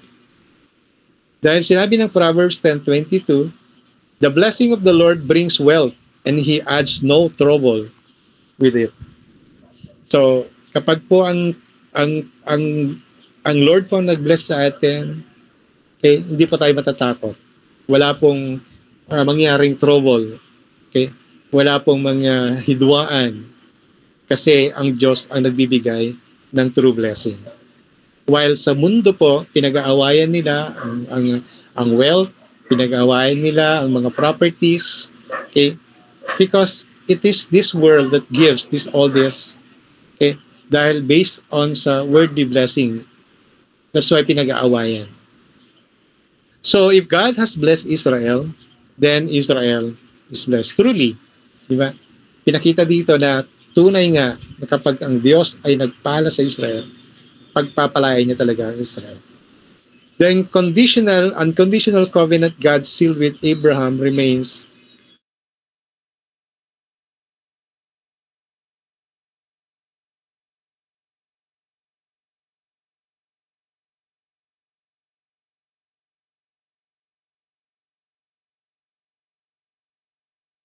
A: Dahil sinabi ng Proverbs 10:22, the blessing of the Lord brings wealth and He adds no trouble with it. So, kapag po ang Lord po nag-bless sa atin, okay, hindi po tayo matatakot. Wala pong mangyaring trouble. Okay? Wala pong mga hidwaan. Kasi ang Diyos ang nagbibigay ng true blessing. While sa mundo po, pinag-aawayan nila ang wealth, pinag-aawayan nila ang mga properties. Okay? Because it is this world that gives all this. Okay? Dahil based on sa worldly blessing. That's why pinag-aawayan. So if God has blessed Israel, then Israel is blessed. Truly. Di ba? Pinakita dito na tunay nga na kapag ang Diyos ay nagpala sa Israel, pagpapalain niya talaga ang Israel. The unconditional covenant God sealed with Abraham remains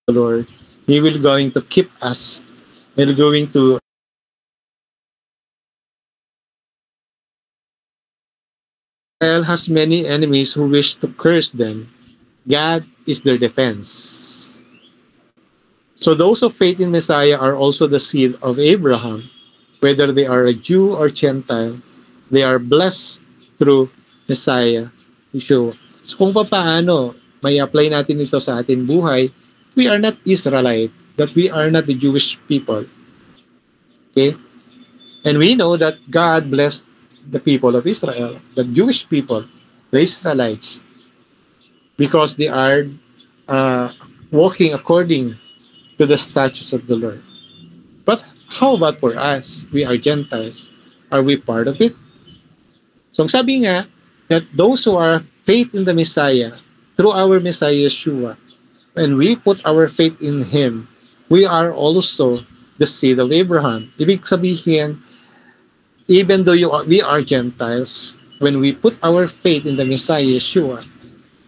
A: the Lord. He will going to keep us. He will going to Israel has many enemies who wish to curse them. God is their defense. So those of faith in Messiah are also the seed of Abraham. Whether they are a Jew or Gentile, they are blessed through Messiah, Yeshua. So kung paano may apply natin ito sa ating buhay, we are not Israelite, that we are not the Jewish people. Okay? And we know that God blessed the people of Israel, the Jewish people, the Israelites, because they are uh, walking according to the statutes of the Lord. But how about for us? We are Gentiles. Are we part of it? So sabi nga that those who are faith in the Messiah, through our Messiah Yeshua, when we put our faith in Him, we are also the seed of Abraham. Ibig sabihin, even though we are Gentiles, when we put our faith in the Messiah Yeshua,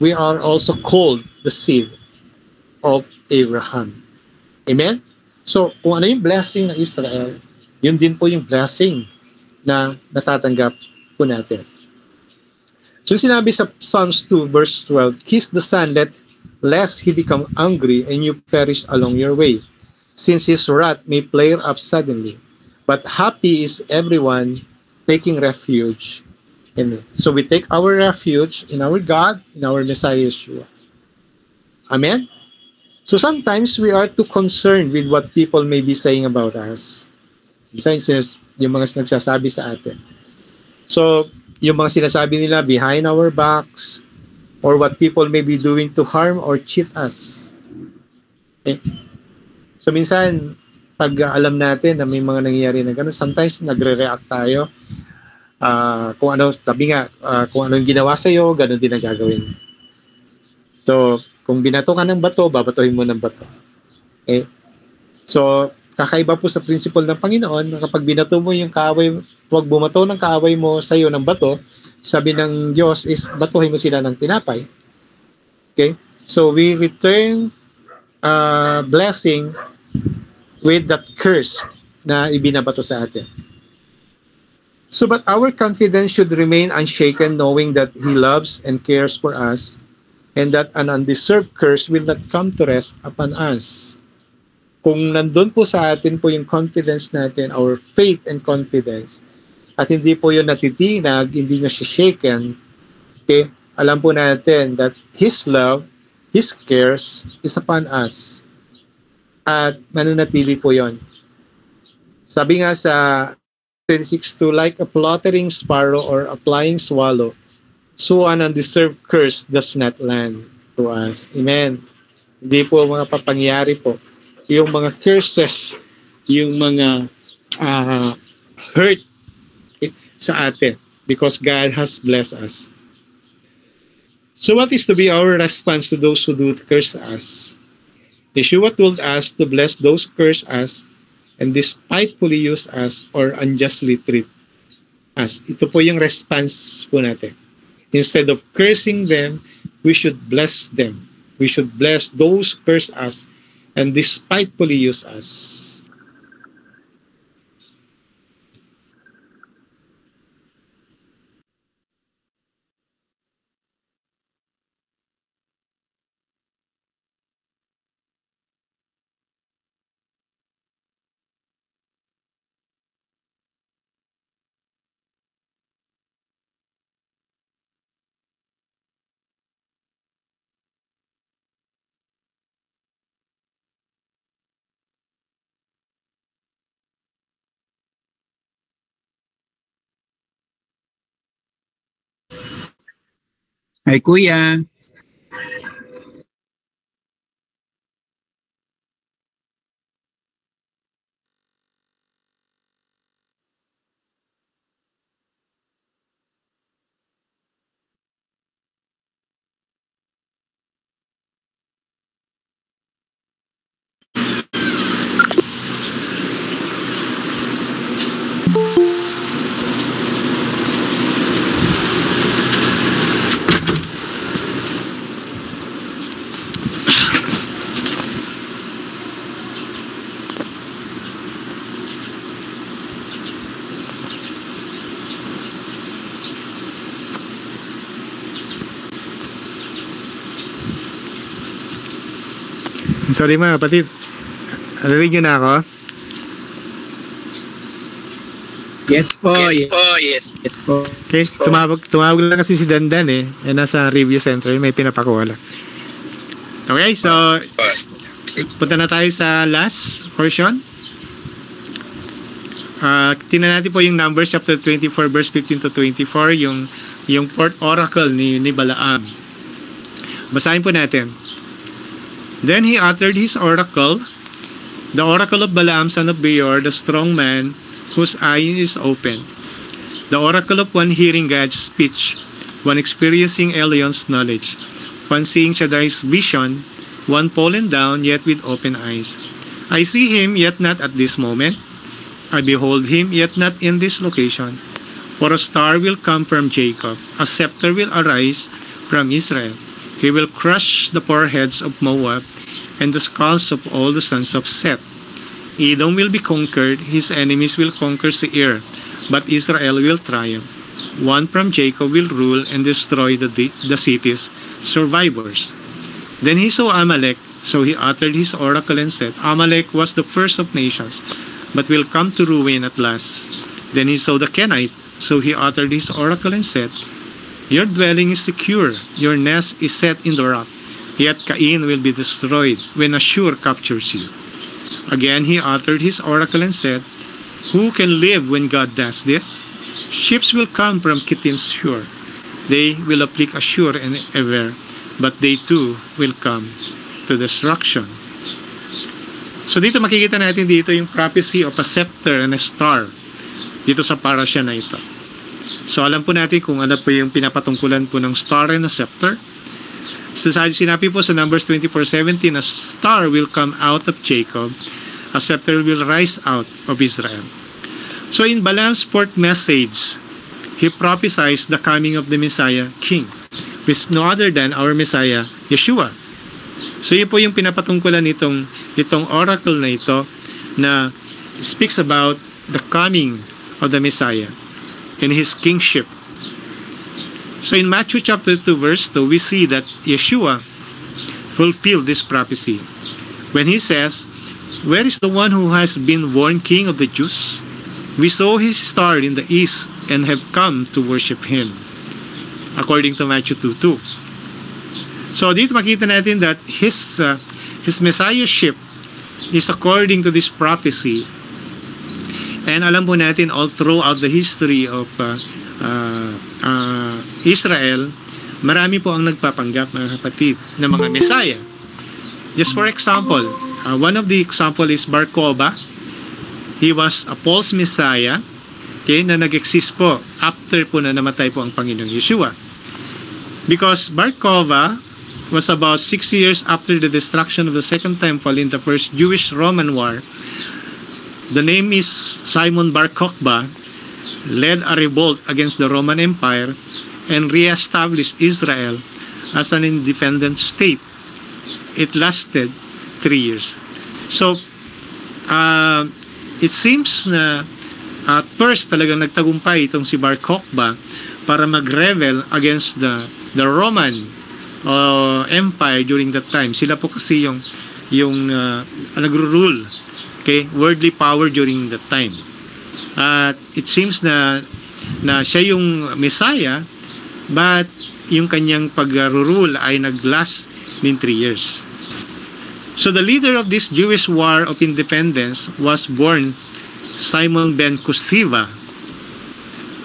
A: we are also called the seed of Abraham. Amen? So, kung ano yung blessing ng Israel, yun din po yung blessing na natatanggap po natin. So, sinabi sa Psalms 2 verse 12, kiss the Son, lest he become angry and you perish along your way, since his wrath may flare up suddenly. But happy is everyone taking refuge in it. So we take our refuge in our God, in our Messiah Yeshua. Amen? So sometimes we are too concerned with what people may be saying about us. Besides, yung mga nagsasabi sa atin. So, yung mga sinasabi nila behind our backs, or what people may be doing to harm or cheat us. Okay? So minsan, pag alam natin na may mga nangyayari na gano'n, sometimes nagre-react tayo. Kung ano, sabi nga, kung ano yung ginawa sa'yo, gano'n din ang gagawin. So, kung binato ka ng bato, babatohin mo ng bato. Okay? So, kakaiba po sa principle ng Panginoon, kapag binato mo yung kaaway, huwag bumato ng kaaway mo sa'yo ng bato, sabi ng Diyos is, batuhin mo sila ng tinapay. Okay? So, we return blessing with that curse na ibinabato sa atin. So, but our confidence should remain unshaken, knowing that He loves and cares for us, and that an undeserved curse will not come to rest upon us. Kung nandun po sa atin po yung confidence natin, our faith and confidence, at hindi po yun natitinag, hindi na shaken, okay, alam po natin that His love, His cares is upon us. At mananatili po yon. Sabi nga sa 26:2, like a fluttering sparrow or a flying swallow, so an undeserved curse does not land to us. Amen. Hindi po mga papangyari po. Yung mga curses, yung mga hurt sa atin because God has blessed us. So what is to be our response to those who do curse us? Yeshua told us to bless those who curse us and despitefully use us or unjustly treat us. Ito po yung response po natin. Instead of cursing them, we should bless them. We should bless those who curse us and despitefully use us.
B: Hi, Kuya.
A: Sorry mga kapatid. Narinig niyo na ako?
B: Yes po.
C: Yes po, yes.
B: Yes po.
A: Okay, tumawag lang kasi si Dandan eh. Nasa review center, may pinapakuha lang. Okay, so punta na tayo sa last portion. Tingnan natin po yung Numbers chapter 24 verse 15 to 24, yung fourth oracle ni Balaam. Basahin po natin. Then he uttered his oracle, the oracle of Balaam son of Beor, the strong man, whose eye is open. The oracle of one hearing God's speech, one experiencing Elion's knowledge, one seeing Shaddai's vision, one fallen down yet with open eyes. I see him yet not at this moment. I behold him yet not in this location. For a star will come from Jacob, a scepter will arise from Israel. He will crush the foreheads of Moab and the skulls of all the sons of Seth. Edom will be conquered, his enemies will conquer Seir, but Israel will triumph. One from Jacob will rule and destroy the cities' survivors. Then he saw Amalek, so he uttered his oracle and said, Amalek was the first of nations, but will come to ruin at last. Then he saw the Kenite, so he uttered his oracle and said, Your dwelling is secure, your nest is set in the rock, yet Cain will be destroyed when Ashur captures you. Again he uttered his oracle and said, Who can live when God does this? Ships will come from Kittim's shore. They will afflict Ashur and Ever, but they too will come to destruction. So dito makikita natin dito yung prophecy of a scepter and a star dito sa parasya na ito. So alam po natin kung ano po yung pinapatungkulan po ng star and a scepter. So sinabi po sa Numbers 24:17, a star will come out of Jacob, a scepter will rise out of Israel. So in Balaam's fourth message, he prophesies the coming of the Messiah King, which is no other than our Messiah, Yeshua. So yun po yung pinapatungkulan itong oracle na ito na speaks about the coming of the Messiah and his kingship. So in Matthew chapter 2 verse 2, we see that Yeshua fulfilled this prophecy when he says, Where is the one who has been born King of the Jews? We saw his star in the east and have come to worship him. According to Matthew 2:2. So dito makita natin that his messiahship is according to this prophecy. And alam po natin all throughout the history of Israel, marami po ang nagpapanggap, mga kapatid, ng mga Messiah. Just for example, one of the example is Bar Kokhba. He was a false Messiah, okay, na nag-exist po after po na namatay po ang Panginoong Yeshua. Because Bar Kokhba was about 6 years after the destruction of the Second Temple in the First Jewish-Roman War. The name is Simon Bar Kokhba, led a revolt against the Roman Empire and re-established Israel as an independent state. It lasted 3 years. So, it seems na at first talagang nagtagumpay itong si Bar Kokhba para mag-rebel against the Roman Empire during that time. Sila po kasi yung nagro-rule, okay, worldly power during that time. At it seems na siya yung Messiah, but yung kanyang pag-rule ay nag-last in 3 years. So the leader of this Jewish war of independence was born Simon ben Kusiva.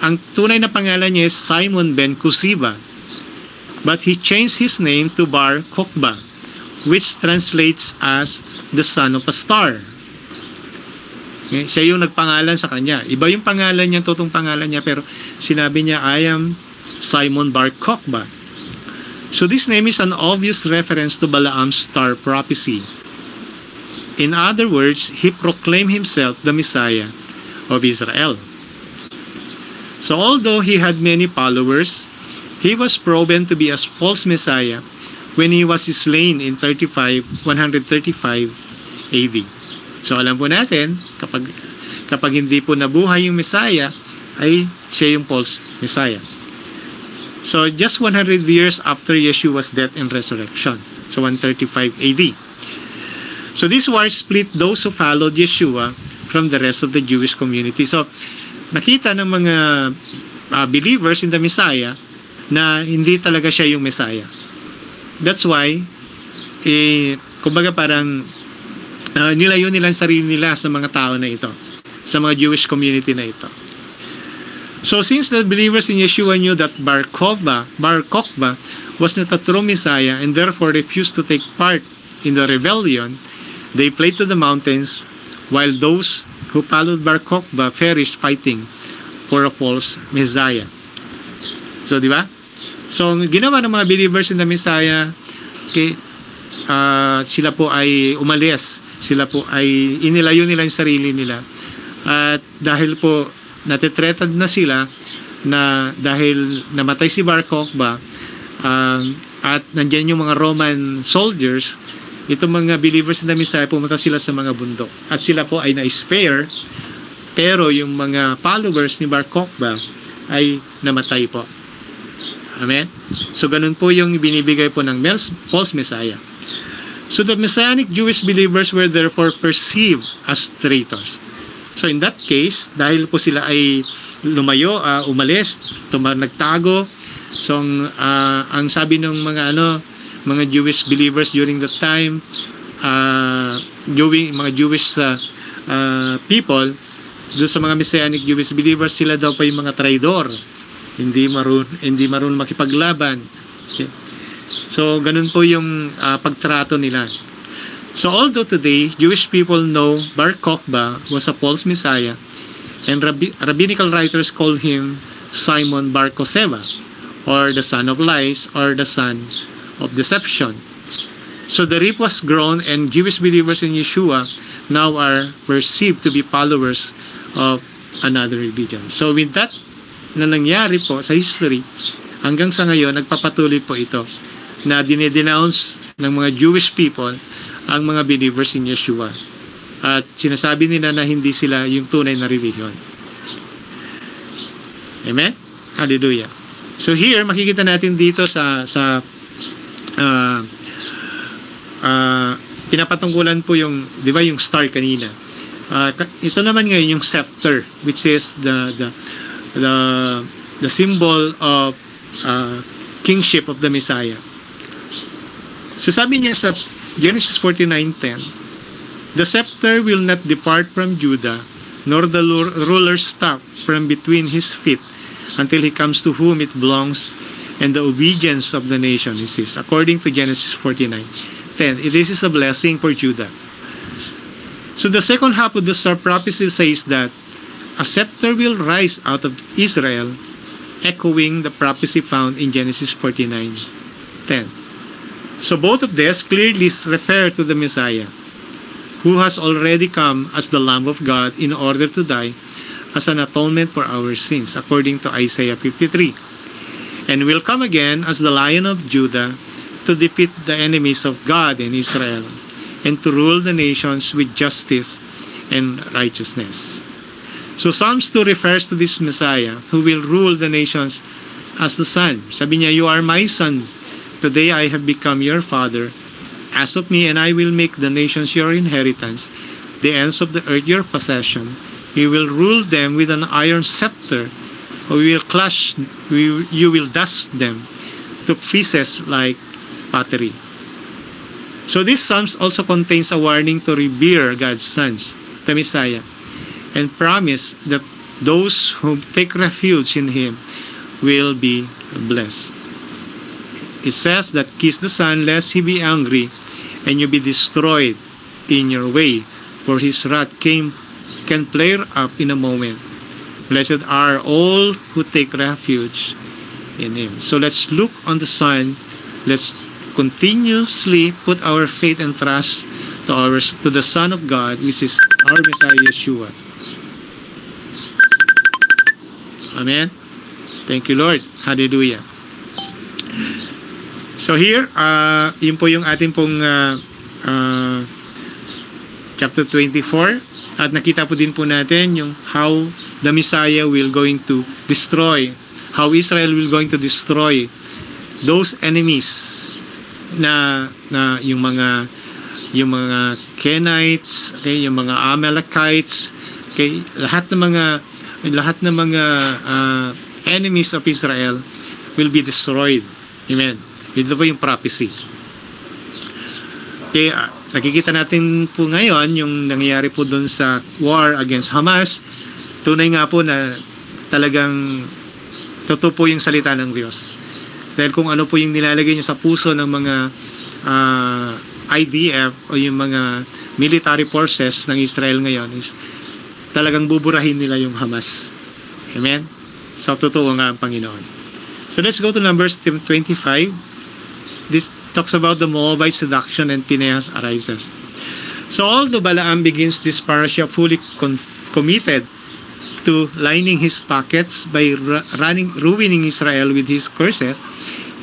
A: Ang tunay na pangalan niya is Simon ben Kusiva, but he changed his name to Bar Kokhba, which translates as the son of a star. Okay? Siya yung nagpangalan sa kanya. Iba yung pangalan niya, totoong pangalan niya, pero sinabi niya, I am Simon Bar Kokhba. So this name is an obvious reference to Balaam's star prophecy. In other words, he proclaimed himself the Messiah of Israel. So although he had many followers, he was proven to be a false Messiah when he was slain in 135 AD. So alam po natin, kapag hindi po nabuhay yung Messiah, ay siya yung false Messiah. So just 100 years after Yeshua's death and resurrection. So 135 AD. So this war split those who followed Yeshua from the rest of the Jewish community. So nakita ng mga believers in the Messiah na hindi talaga siya yung Messiah. That's why, kumbaga parang nilayo nila ang sarili nila sa mga tao na ito, sa mga Jewish community na ito. So since the believers in Yeshua knew that Bar Kokhba was not a true Messiah and therefore refused to take part in the rebellion, they fled to the mountains while those who followed Bar Kokhba perished fighting for a false Messiah. So, di ba? So, ginawa ng mga believers in the Messiah, sila po ay umalis. Sila po ay inilayo nila yung sarili nila. At dahil po natitreated na sila na dahil namatay si Bar Kokhba at nandiyan yung mga Roman soldiers, itong mga believers in the Messiah, pumunta sila sa mga bundok. At sila po ay na-spare, pero yung mga followers ni Bar Kokhba ay namatay po. Amen? So, ganun po yung binibigay po ng false Messiah. So, the Messianic Jewish believers were therefore perceived as traitors. So, in that case, dahil po sila ay lumayo, umalis, nagtago, so, ang sabi ng mga Jewish believers during that time, mga Jewish people, doon sa mga Messianic Jewish believers, sila daw pa yung mga traidor. Hindi marunong makipaglaban. Okay. So, ganun po yung pagtrato nila. So, although today, Jewish people know Bar Kokhba was a false Messiah, and rabbinical writers call him Simon Bar Kokhba, or the son of lies, or the son of deception. So, the reap was grown, and Jewish believers in Yeshua now are perceived to be followers of another religion. So, with that na nangyari po sa history, hanggang sa ngayon, nagpapatuloy po ito na dinedenounce ng mga Jewish people ang mga believers in Yeshua. At sinasabi nila na hindi sila yung tunay na religion. Amen? Hallelujah. So here, makikita natin dito sa pinapatungkulan po yung, di ba, yung star kanina. Ito naman ngayon yung scepter, which is the symbol of kingship of the Messiah. So sabi niya sa Genesis 49:10, the scepter will not depart from Judah, nor the ruler's staff from between his feet, until he comes to whom it belongs, and the obedience of the nation is his. According to Genesis 49:10, this is a blessing for Judah. So the second half of the star prophecy says that a scepter will rise out of Israel, echoing the prophecy found in Genesis 49:10. So both of these clearly refer to the Messiah, who has already come as the Lamb of God in order to die as an atonement for our sins, according to Isaiah 53, and will come again as the Lion of Judah to defeat the enemies of God in Israel, and to rule the nations with justice and righteousness. So Psalms 2 refers to this Messiah who will rule the nations as the Son. Sabi niya, "You are my Son. Today I have become your Father. Ask of me, and I will make the nations your inheritance, the ends of the earth your possession. You will rule them with an iron scepter. You will dust them to pieces like pottery." So this Psalms also contains a warning to revere God's sons, the Messiah, and promise that those who take refuge in him will be blessed. It says that kiss the Son lest he be angry and you be destroyed in your way, for his wrath can flare up in a moment. Blessed are all who take refuge in him. So let's look on the Son. Let's continuously put our faith and trust to the Son of God, which is our Messiah Yeshua. Amen. Thank you, Lord. Hallelujah. So here, yun po yung ating pong chapter 24. At nakita po din po natin yung how the Messiah will going to destroy, how Israel will going to destroy those enemies na yung mga yung mga Kenites, okay, yung mga Amalekites, okay, lahat ng mga enemies of Israel will be destroyed. Amen. Ito po yung prophecy. Okay, nakikita natin po ngayon yung nangyayari po doon sa war against Hamas. Tunay nga po na talagang totoo po yung salita ng Diyos. Dahil kung ano po yung nilalagay niya sa puso ng mga IDF o yung mga military forces ng Israel ngayon is talagang buburahin nila yung Hamas. Amen? So, totoo nga ang Panginoon. So, let's go to Numbers 25. This talks about the Moabite seduction and Phinehas arises. So, although Balaam begins this parasha fully committed to lining his pockets by ruining Israel with his curses,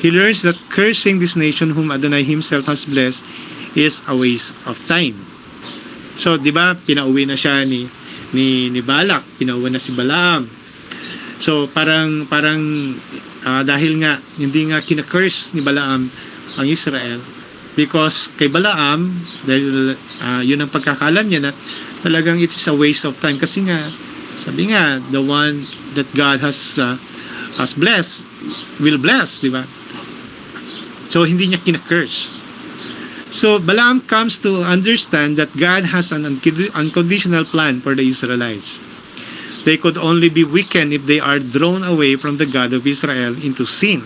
A: he learns that cursing this nation whom Adonai himself has blessed is a waste of time. So, di ba, pinauwi na siya ni Balak, pinauwi na si Balaam. So, parang dahil nga, hindi nga kinakurse ni Balaam ang Israel, because kay Balaam, dahil yun ang pagkakalam niya na talagang it is a waste of time. Kasi nga, sabi nga, the one that God has blessed, will bless, di ba? So, hindi niya kinakurse. So, Balaam comes to understand that God has an unconditional plan for the Israelites. They could only be weakened if they are drawn away from the God of Israel into sin,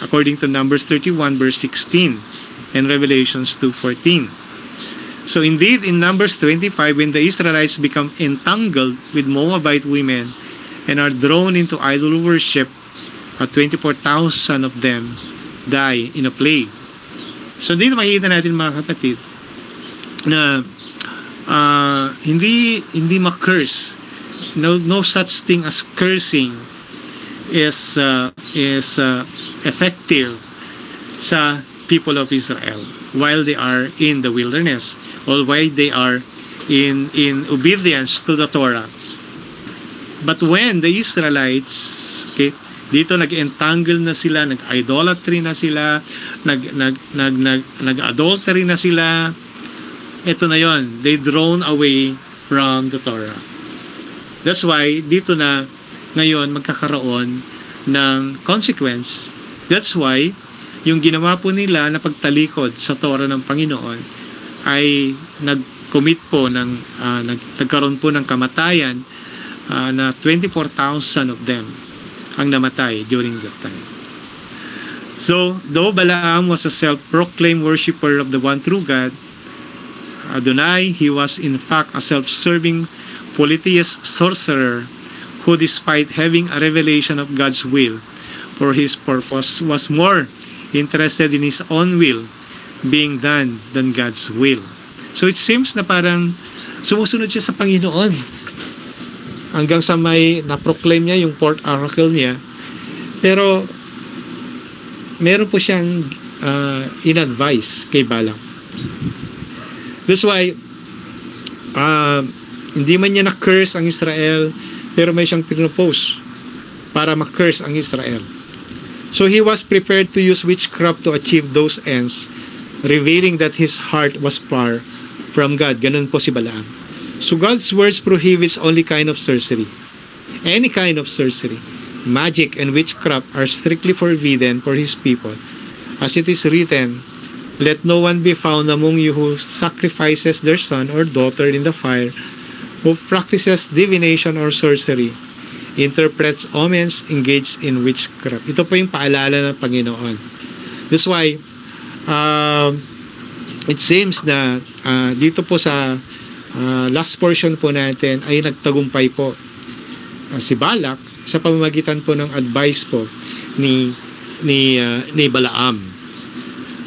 A: according to Numbers 31 verse 16 and Revelations 2:14. So indeed, in Numbers 25, when the Israelites become entangled with Moabite women and are drawn into idol worship, 24,000 of them die in a plague. So dito makikita natin, mga kapatid, na hindi ma-curse. No such thing as cursing is effective sa people of Israel while they are in the wilderness, or while they are in obedience to the Torah. But when the Israelites, okay, dito nag-entangle na sila, nag-idolatry na sila, nag-adultery na sila, ito na yon, they drawn away from the Torah. That's why dito na ngayon magkakaroon ng consequence. That's why yung ginawa po nila na pagtalikod sa Torah ng Panginoon ay nag-commit po ng nagkaroon po ng kamatayan, na 24,000 of them ang namatay during that time. So, though Balaam was a self-proclaimed worshipper of the one true God, Adonai, he was in fact a self-serving polytheist sorcerer who, despite having a revelation of God's will for his purpose, was more interested in his own will being done than God's will. So it seems na parang sumusunod siya sa Panginoon hanggang sa may na-proclaim niya yung fourth oracle niya, pero meron po siyang in-advise kay Balaam. That's why hindi man niya na-curse ang Israel, pero may siyang pinopose para ma-curse ang Israel. So he was prepared to use witchcraft to achieve those ends, revealing that his heart was far from God. Ganun po si Balaam. So God's words prohibits only kind of sorcery. Any kind of sorcery, magic, and witchcraft are strictly forbidden for his people. As it is written, let no one be found among you who sacrifices their son or daughter in the fire, who practices divination or sorcery, interprets omens, engaged in witchcraft. Ito po yung paalala ng Panginoon. That's why it seems na dito po sa last portion po natin ay nagtagumpay po si Balak sa pamamagitan po ng advice po ni Balaam.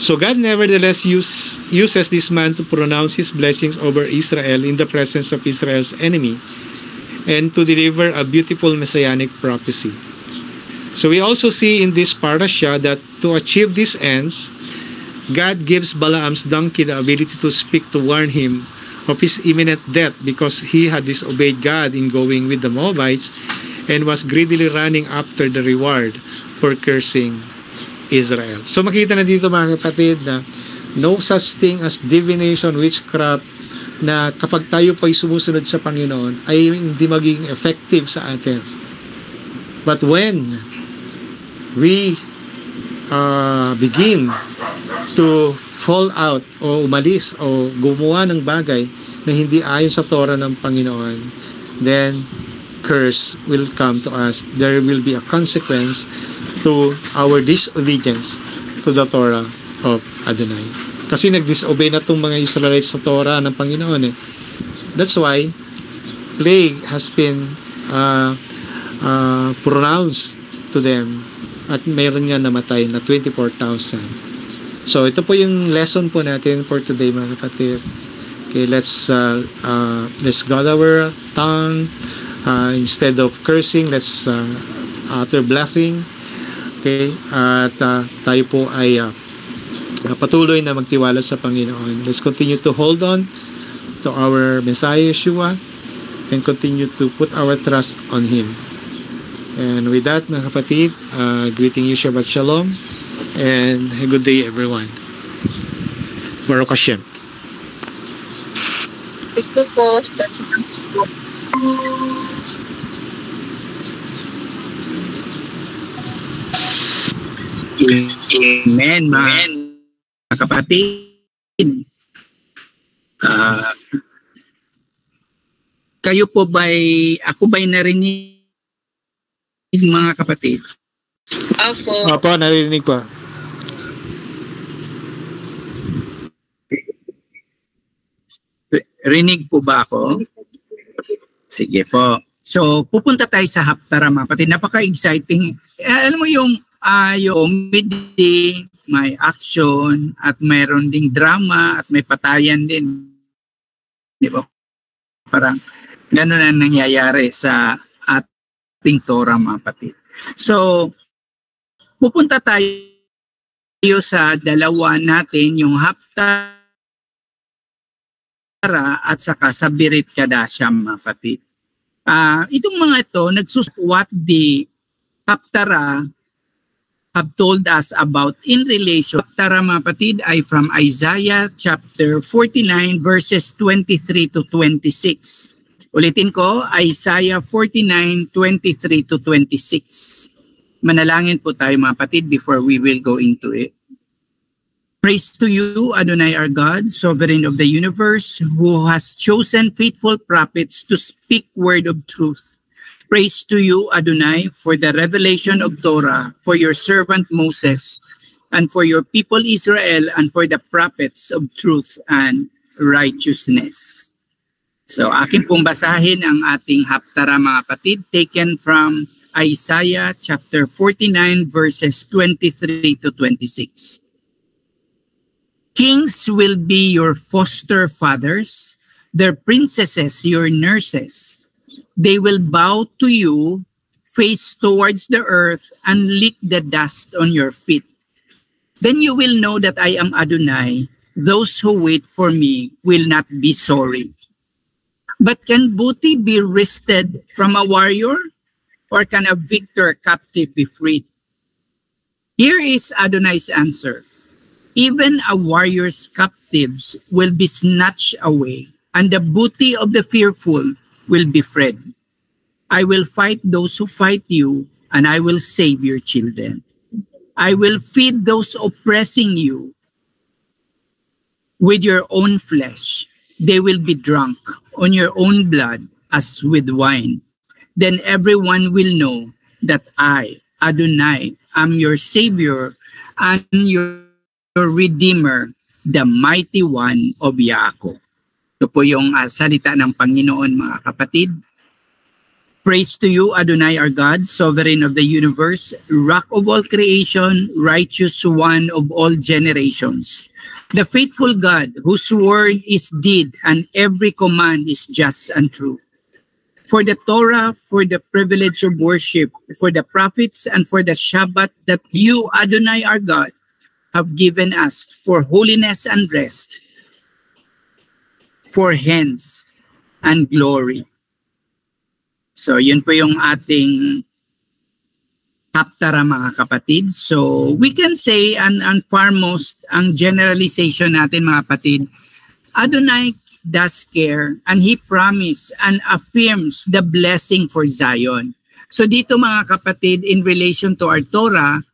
A: So God nevertheless uses this man to pronounce his blessings over Israel in the presence of Israel's enemy and to deliver a beautiful messianic prophecy. So we also see in this parasha that to achieve these ends, God gives Balaam's donkey the ability to speak to warn him of his imminent death because he had disobeyed God in going with the Moabites and was greedily running after the reward for cursing Israel. So makita na dito, mga kapatid, na No such thing as divination, witchcraft, na kapag tayo pa'y sumusunod sa Panginoon ay hindi maging effective sa atin. But when we begin to fall out o umalis o gumawa ng bagay na hindi ayon sa Torah ng Panginoon, then curse will come to us. There will be a consequence to our disobedience to the Torah of Adonai. Kasi nag-disobey na itong mga Israelites sa Torah ng Panginoon eh. That's why plague has been pronounced to them at mayroon nga namatay na 24,000. So ito po yung lesson po natin for today mga kapatid. Okay, let's guard our tongue. Instead of cursing, let's utter blessing. Okay, at tayo po ay patuloy na magtiwala sa Panginoon. Let's continue to hold on to our Messiah Yeshua and continue to put our trust on Him. And with that, mga kapatid, greeting you Shabbat Shalom and a good day everyone. Baruch Hashem.
C: Ito po,
B: Amen, mga kapatid. Kayo po ako ba'y narinig, mga kapatid?
C: Opo.
A: Opo, narinig pa.
B: Rinig po ba ako? Sige po. So, pupunta tayo sa Haftarah, mga kapatid. Napaka-exciting. Alam mo yung comedy, may action, at mayroon ding drama, at may patayan din. Di ba? Parang gano'n ang nangyayari sa ating Torah, mga kapatid. So, pupunta tayo sa dalawa natin, yung Haftarah at saka sa Birit Kadasham, mga kapatid. Itong mga ito, what the Haftarah have told us about in relation. Haftarah, mga kapatid, ay from Isaiah chapter 49 verses 23 to 26. Ulitin ko, Isaiah 49, 23 to 26. Manalangin po tayo, mga kapatid, before we will go into it. Praise to you, Adonai our God, sovereign of the universe, who has chosen faithful prophets to speak word of truth. Praise to you, Adonai, for the revelation of Torah, for your servant Moses, and for your people Israel, and for the prophets of truth and righteousness. So, akin pong basahin ang ating Haftarah, mga kapatid, taken from Isaiah chapter 49, verses 23 to 26. Kings will be your foster fathers, their princesses your nurses. They will bow to you, face towards the earth, and lick the dust on your feet. Then you will know that I am Adonai. Those who wait for me will not be sorry. But can booty be wrested from a warrior? Or can a victor captive be freed? Here is Adonai's answer. Even a warrior's captives will be snatched away, and the booty of the fearful will be freed. I will fight those who fight you, and I will save your children. I will feed those oppressing you with your own flesh. They will be drunk on your own blood as with wine. Then everyone will know that I, Adonai, am your Savior and your Redeemer, the Mighty One of Yaakov. Ito po yung salita ng Panginoon, mga kapatid. Praise to you, Adonai our God, sovereign of the universe, rock of all creation, righteous one of all generations. The faithful God, whose word is deed and every command is just and true. For the Torah, for the privilege of worship, for the prophets, and for the Shabbat that you, Adonai our God, have given us for holiness and rest, for hands and glory. So, yun po yung ating Haptara, mga kapatid. So we can say, and foremost, ang generalization natin, mga kapatid, Adonai does care and He promised and affirms the blessing for Zion. So dito, mga kapatid, in relation to our Torah,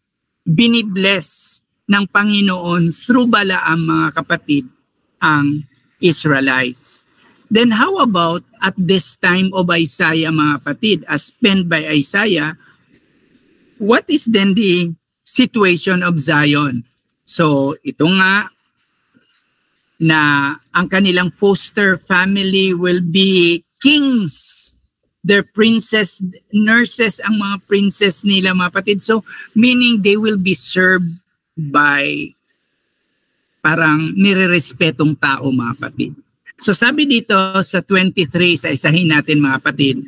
B: binibless ng Panginoon through Balaam, mga kapatid, ang Israelites. Then how about at this time of Isaiah, mga kapatid, as penned by Isaiah, what is then the situation of Zion? So ito nga, na ang kanilang foster family will be kings. Their princess, nurses ang mga princess nila, mga kapatid. So meaning they will be served by parang nirerespetong tao, mga kapatid. So sabi dito sa 23, sa isahin natin, mga kapatid,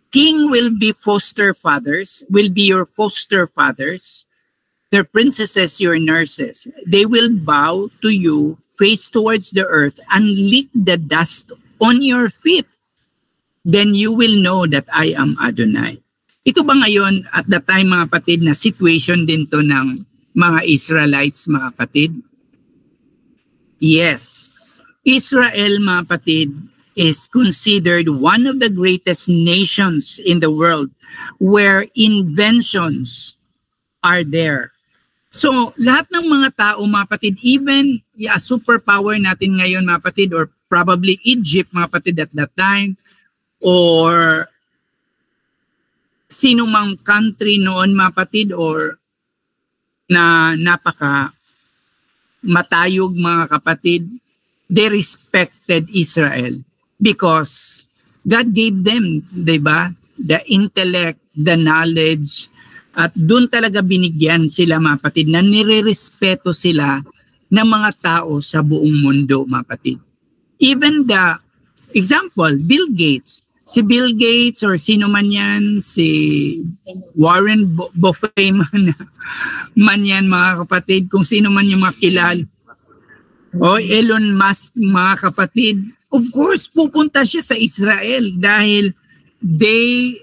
B: king will be foster fathers, will be your foster fathers, their princesses your nurses. They will bow to you, face towards the earth, and lick the dust on your feet. Then you will know that I am Adonai. Ito ba ngayon at the time, mga kapatid, na situation din to ng mga Israelites, mga kapatid? Yes. Israel, mga kapatid, is considered one of the greatest nations in the world where inventions are there. So, lahat ng mga tao, mga kapatid, even superpower natin ngayon, mga kapatid, or probably Egypt, mga kapatid, at that time, or sino mang country noon, mga kapatid, or na napaka matayog, mga kapatid, they respected Israel because God gave them, diba, the intellect, the knowledge, at doon talaga binigyan sila, mga kapatid, na nirerespeto sila ng mga tao sa buong mundo, mga kapatid. Even the example, Bill Gates. Si Bill Gates or sino man yan, si Warren Buffett man yan, mga kapatid, kung sino man yung makilala. O Elon Musk, mga kapatid, of course, pupunta siya sa Israel dahil they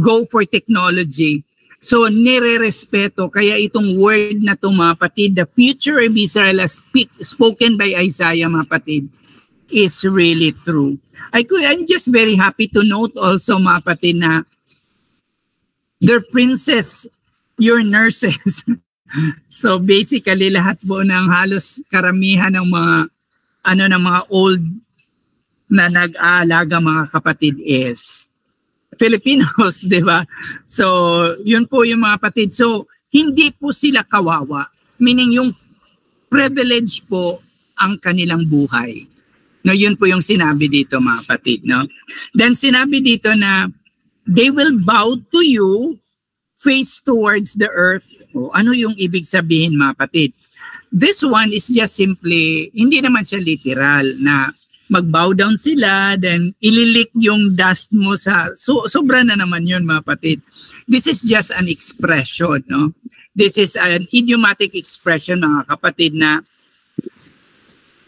B: go for technology. So, nire-respeto. Kaya itong word na ito, mga kapatid, the future of Israel as spoken by Isaiah, mga kapatid, is really true. I'm just very happy to note also, mga kapatid, na their princess, your nurses. So basically lahat po ng halos karamihan ng mga ng mga old na nag-aalaga, mga kapatid, is Filipinos, di ba? So yun po yung mga kapatid. So hindi po sila kawawa. Meaning yung privilege po ang kanilang buhay. No, yun po yung sinabi dito, mga kapatid, no? Then sinabi dito na they will bow to you, face towards the earth. O, ano yung ibig sabihin, mga kapatid? This one is just simply, hindi naman siya literal na mag-bow down sila, then ililik yung dust mo sa, sobra na naman yun, mga kapatid. This is just an expression, no? This is an idiomatic expression, mga kapatid, na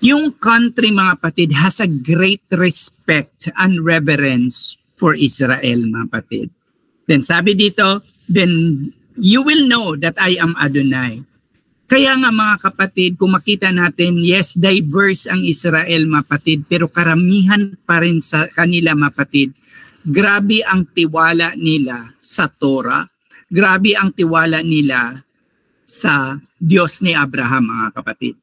B: yung country, mga kapatid, has a great respect and reverence for Israel, mga kapatid. Then sabi dito, then you will know that I am Adonai. Kaya nga, mga kapatid, kung makita natin, yes, diverse ang Israel, mga kapatid, pero karamihan pa rin sa kanila, mga kapatid, grabe ang tiwala nila sa Torah, grabe ang tiwala nila sa Diyos ni Abraham, mga kapatid.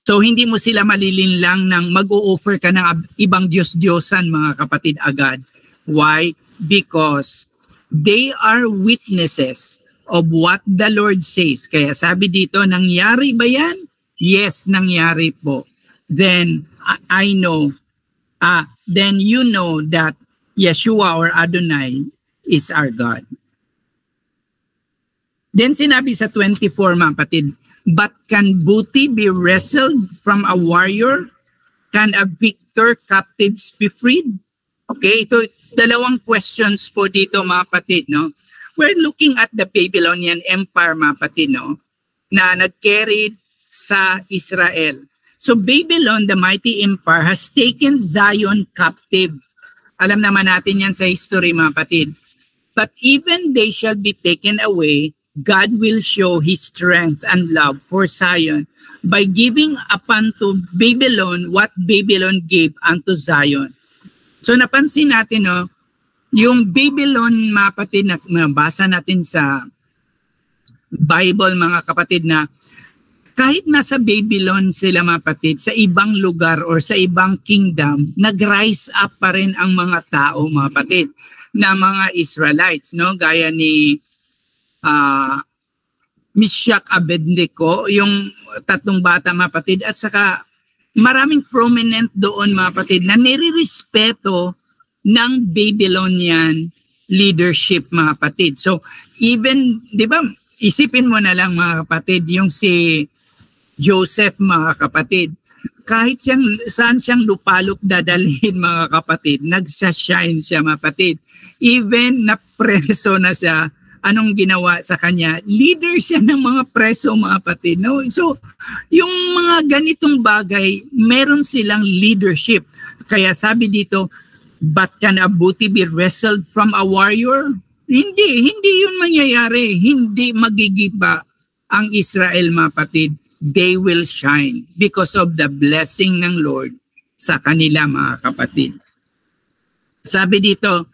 B: So hindi mo sila malilinlang ng mag-o-offer ka ng ibang Diyos-Diyosan, mga kapatid, agad. Why? Because they are witnesses of what the Lord says. Kaya sabi dito, nangyari ba yan? Yes, nangyari po. Then I know, then you know that Yeshua or Adonai is our God. Then sinabi sa 24, mga kapatid, but can booty be wrestled from a warrior? Can a victor captives be freed? Okay, ito dalawang questions po dito, mga kapatid, no? We're looking at the Babylonian Empire, mga kapatid, no? Na nag-carried sa Israel. So Babylon, the mighty empire, has taken Zion captive. Alam naman natin yan sa history, mga kapatid. But even they shall be taken away, God will show His strength and love for Zion by giving upon to Babylon what Babylon gave unto Zion. So napansin natin, no, yung Babylon, mga kapatid, na nabasa natin sa Bible, mga kapatid, na kahit nasa Babylon sila, mga kapatid, sa ibang lugar or sa ibang kingdom, nag-rise up pa rin ang mga tao, mga kapatid, na mga Israelites, no? Gaya ni Meshach, Abednego, yung tatlong bata, mga kapatid, at saka maraming prominent doon, mga kapatid, na nirirespeto ng Babylonian leadership, mga kapatid. So, even, di ba, isipin mo na lang, mga kapatid, yung si Joseph, mga kapatid, kahit saan siyang lupalop dadalhin, mga kapatid, nagsashine siya, mga kapatid. Even na preso na siya, anong ginawa sa kanya? Leader siya ng mga preso, mga kapatid. No? So, yung mga ganitong bagay, meron silang leadership. Kaya sabi dito, but can a booty be wrestled from a warrior? Hindi yun mangyayari. Hindi magigiba ang Israel, mga kapatid. They will shine because of the blessing ng Lord sa kanila, mga kapatid. Sabi dito,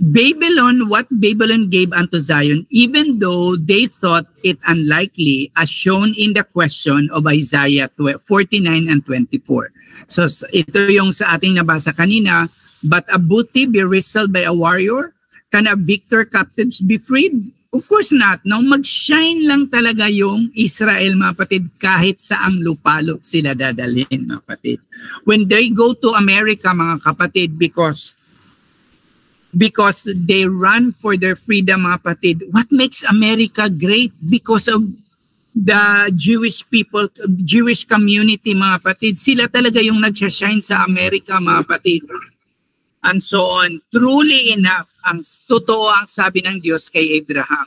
B: Babylon, what Babylon gave unto Zion, even though they thought it unlikely, as shown in the question of Isaiah 49 and 24. So ito yung sa ating nabasa kanina, but a booty be wrestled by a warrior? Can a victor captives be freed? Of course not. No? Mag-shine lang talaga yung Israel, mga kapatid, kahit saang lupalop sila dadalhin, mga kapatid. When they go to America, mga kapatid, because they run for their freedom, mga kapatid, what makes America great? Because of the Jewish people, Jewish community, mga kapatid. Sila talaga yung nag-shine sa Amerika, mga kapatid. And so on. Truly enough, ang totoo ang sabi ng Diyos kay Abraham,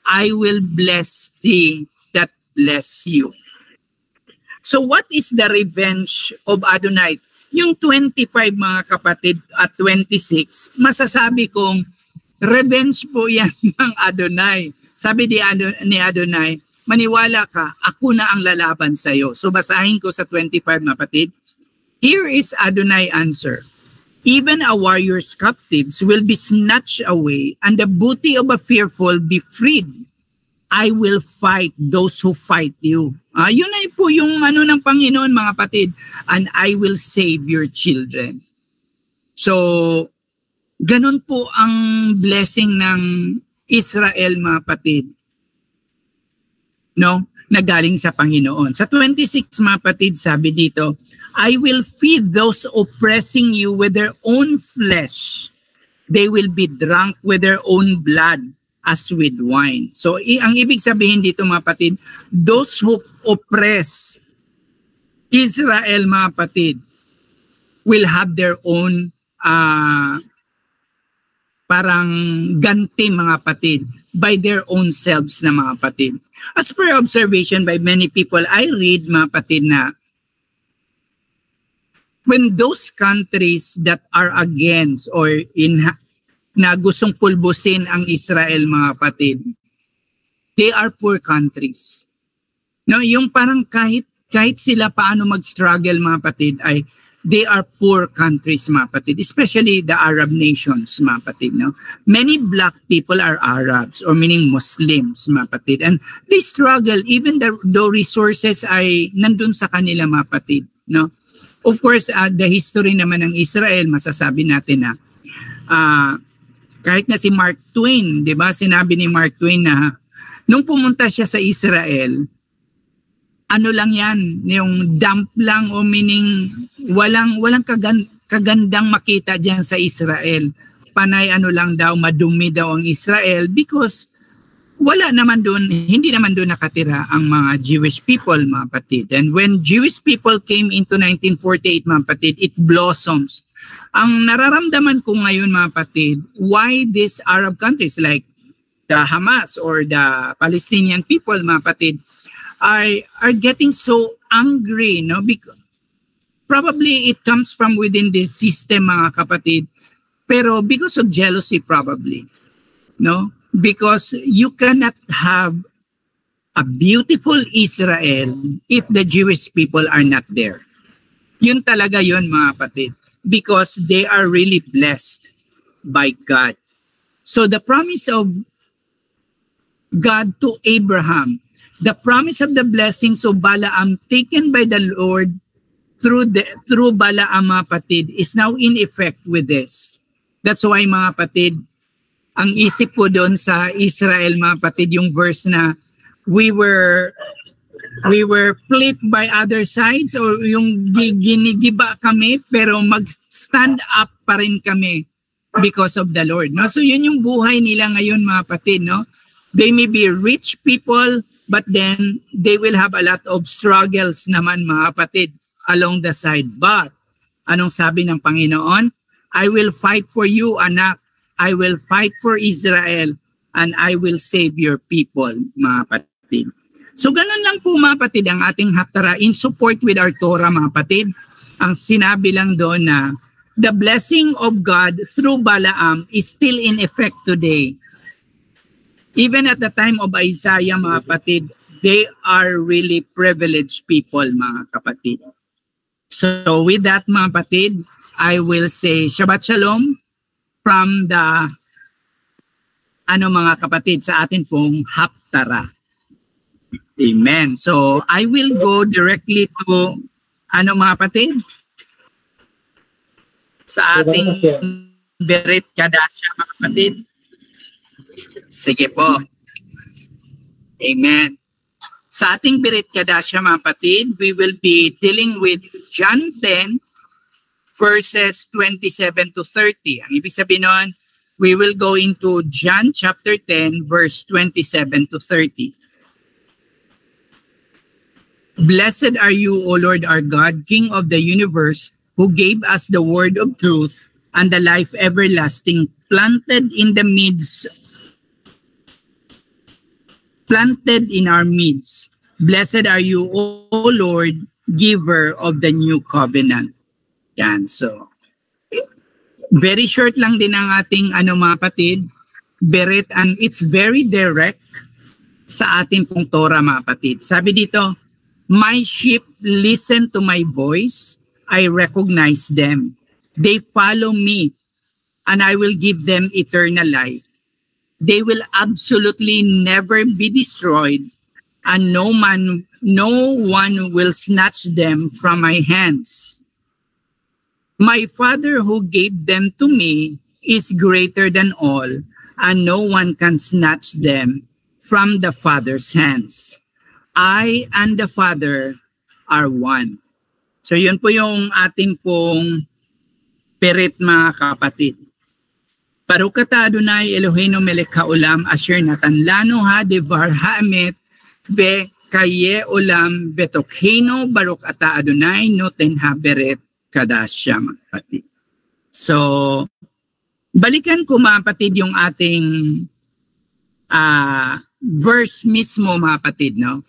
B: I will bless thee that bless you. So what is the revenge of Adonai? Yung 25, mga kapatid, at 26, masasabi kong revenge po yan ng Adonai. Sabi ni Adonai, maniwala ka, ako na ang lalaban sa iyo. So basahin ko sa 25, mga kapatid. Here is Adonai answer. Even a warrior's captives will be snatched away, and the booty of a fearful be freed. I will fight those who fight you. Yun ay po yung ano ng Panginoon, mga kapatid. And I will save your children. So, ganun po ang blessing ng Israel, mga kapatid. No? Na galing sa Panginoon. Sa 26, mga kapatid, sabi dito, I will feed those oppressing you with their own flesh. They will be drunk with their own blood as with wine. So, ang ibig sabihin dito, mga kapatid, those who oppress Israel, mga kapatid, will have their own parang ganti, mga kapatid, by their own selves na, mga kapatid. As per observation by many people, I read, mga kapatid, na when those countries that are against or na gustong pulbusin ang Israel, mga kapatid, they are poor countries. No, yung parang kahit sila paano mag-struggle, mga kapatid, ay they are poor countries, mga kapatid, especially the Arab nations, mga kapatid. No? Many black people are Arabs, or meaning Muslims, mga kapatid, and they struggle even though resources ay nandun sa kanila, mga kapatid. No? Of course, the history naman ng Israel, masasabi natin na kahit na si Mark Twain, di ba? Sinabi ni Mark Twain na nung pumunta siya sa Israel, ano lang yan, yung dump lang, o meaning walang kagandang makita diyan sa Israel. Panay ano lang daw, madumi daw ang Israel because wala naman doon, hindi naman doon nakatira ang mga Jewish people, mga kapatid. And when Jewish people came into 1948, mga kapatid, it blossoms. Ang nararamdaman ko ngayon, mga kapatid, why these Arab countries like the Hamas or the Palestinian people, mga kapatid, are getting so angry, no? Because probably it comes from within the system, mga kapatid. Pero because of jealousy probably, no? Because you cannot have a beautiful Israel if the Jewish people are not there. Yun talaga yun, mga kapatid. Because they are really blessed by God. So the promise of God to Abraham, the promise of the blessings of Balaam taken by the Lord through Balaam, mga kapatid, is now in effect with this. That's why, mga kapatid, ang isip ko doon sa Israel, mga kapatid, yung verse na we were flipped by other sides, or yung ginigiba kami pero mag-stand up pa rin kami because of the Lord, no? So yun yung buhay nila ngayon, mga kapatid, no? They may be rich people, but then they will have a lot of struggles naman, mga kapatid, along the side. But anong sabi ng Panginoon? I will fight for you, anak. I will fight for Israel, and I will save your people, mga kapatid. So ganun lang po, mga kapatid, ang ating haptara in support with our Torah, mga kapatid. Ang sinabi lang doon na the blessing of God through Balaam is still in effect today. Even at the time of Isaiah, mga kapatid, they are really privileged people, mga kapatid. So with that, mga kapatid, I will say Shabbat Shalom from the mga kapatid sa atin pong haptara. Amen. So I will go directly to mga kapatid, sa ating Beret Kadasha, mga kapatid. Sige po. Amen. Sa ating Beret Kadasha, mga kapatid, we will be dealing with John 10 verses 27 to 30. Ang ibig sabihin nun, we will go into John chapter 10 verse 27 to 30. Blessed are you, O Lord our God, King of the universe, who gave us the word of truth and the life everlasting, planted in our midst. Blessed are you, O Lord, giver of the new covenant. Yan, so very short lang din ang ating mga kapatid, Beret, and it's very direct sa ating pong Torah, mga kapatid. Sabi dito, my sheep listen to my voice, I recognize them. They follow me, and I will give them eternal life. They will absolutely never be destroyed, and no one will snatch them from my hands. My Father who gave them to me is greater than all, and no one can snatch them from the Father's hands. I and the Father are one. So yun po yung ating pong Beret, mga kapatid. Baruch ata Adonai Eloheinu melech haolam asher natan lanu hadevar haamet ve kaye olam betokheinu baruch ata Adonai noten ha-Beret Kadasha, mga kapatid. So, balikan ko, mga kapatid, yung ating verse mismo, mga kapatid, no?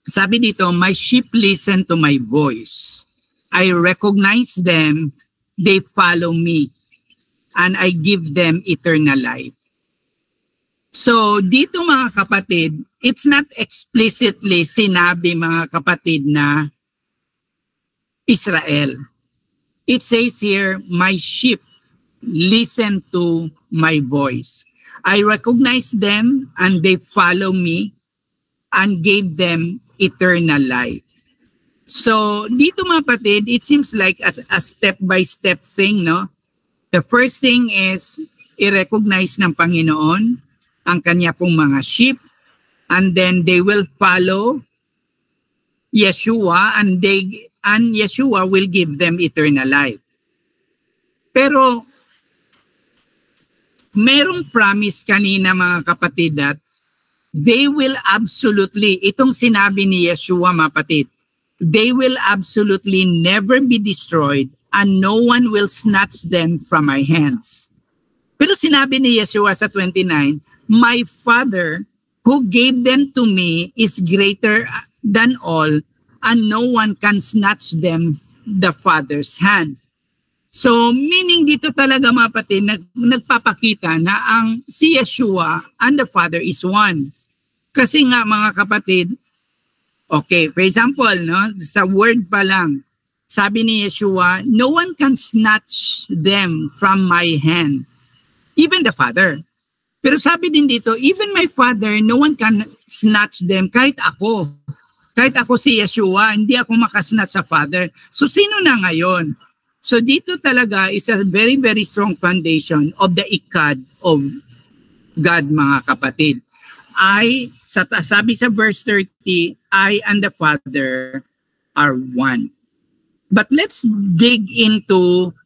B: Sabi dito, my sheep listen to my voice. I recognize them, they follow me, and I give them eternal life. So, dito, mga kapatid, it's not explicitly sinabi, mga kapatid, na Israel. It says here, my sheep listen to my voice. I recognize them and they follow me and gave them eternal life. So dito, mga kapatid, it seems like a step-by-step thing, no? The first thing is i-recognize ng Panginoon ang kanya pong mga sheep, and then they will follow Yeshua, and Yeshua will give them eternal life. Pero merong promise kanina, mga kapatid, that they will absolutely, itong sinabi ni Yeshua, mga kapatid, they will absolutely never be destroyed and no one will snatch them from my hands. Pero sinabi ni Yeshua sa 29, my Father who gave them to me is greater than all, and no one can snatch them the Father's hand. So, meaning dito talaga mga kapatid, nagpapakita na ang si Yeshua and the Father is one. Kasi nga mga kapatid, okay, for example, no, sa word pa lang, sabi ni Yeshua, no one can snatch them from my hand, even the Father. Pero sabi din dito, even my Father, no one can snatch them, kahit ako. Kahit ako si Yeshua, hindi ako makasnatch sa Father. So sino na ngayon? So dito talaga is a very, very strong foundation of the ikad of God, mga kapatid. Sabi sa verse 30, I and the Father are one. But let's dig into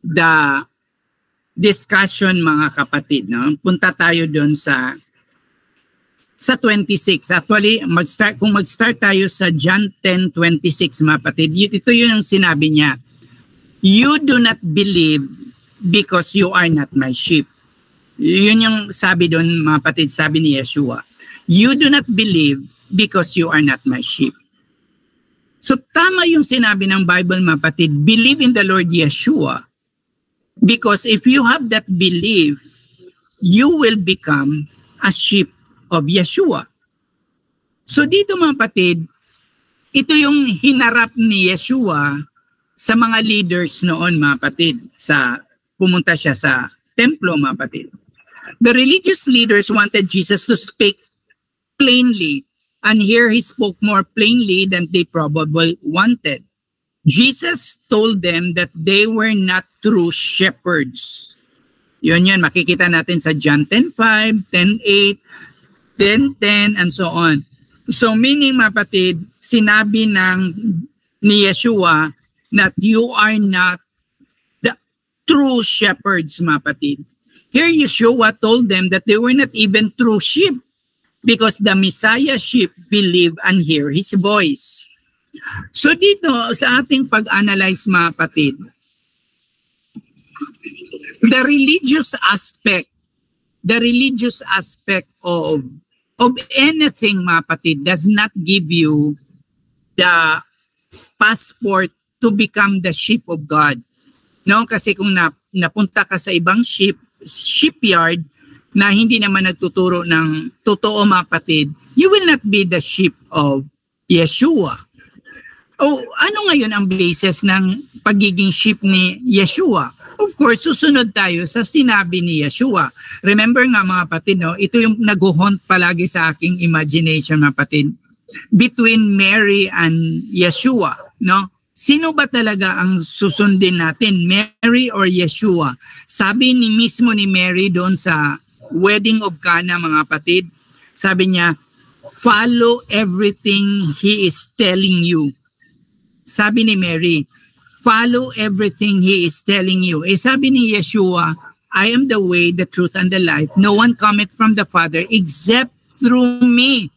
B: the discussion, mga kapatid. No? Punta tayo doon sa 26. Actually, kung mag-start tayo sa John 10:26, mga kapatid, ito yung sinabi niya. You do not believe because you are not my sheep. Yun yung sabi doon, mga kapatid, sabi ni Yeshua. You do not believe because you are not my sheep. So tama yung sinabi ng Bible, mga kapatid, believe in the Lord Yeshua. Because if you have that belief, you will become a sheep of Yeshua. So dito, mga kapatid, ito yung hinarap ni Yeshua sa mga leaders noon, mga kapatid. Pumunta siya sa templo, mga kapatid. The religious leaders wanted Jesus to speak plainly, and here he spoke more plainly than they probably wanted. Jesus told them that they were not true shepherds. Yun, makikita natin sa John 10:5, 10:8, 10:10, and so on. So meaning, mga kapatid, sinabi ni Yeshua that you are not the true shepherds, mga kapatid. Here Yeshua told them that they were not even true sheep because the Messiah sheep believe and hear His voice. So dito, sa ating pag-analyze, mga kapatid, the religious aspect of anything, mga kapatid, does not give you the passport to become the sheep of God. No, kasi kung napunta ka sa ibang shipyard na hindi naman nagtuturo ng totoo, mga kapatid, you will not be the sheep of Yeshua. Ano ngayon ang basis ng pagiging sheep ni Yeshua? Of course, susunod tayo sa sinabi ni Yeshua. Remember nga, mga kapatid, no, ito yung nag-hunt palagi sa aking imagination, mga kapatid, between Mary and Yeshua, no? Sino ba talaga ang susundin natin, Mary or Yeshua? Sabi mismo ni Mary doon sa wedding of Cana, mga kapatid, sabi niya, follow everything He is telling you. Sabi ni Mary, follow everything He is telling you. Sabi ni Yeshua, I am the way, the truth, and the life. No one cometh from the Father except through me.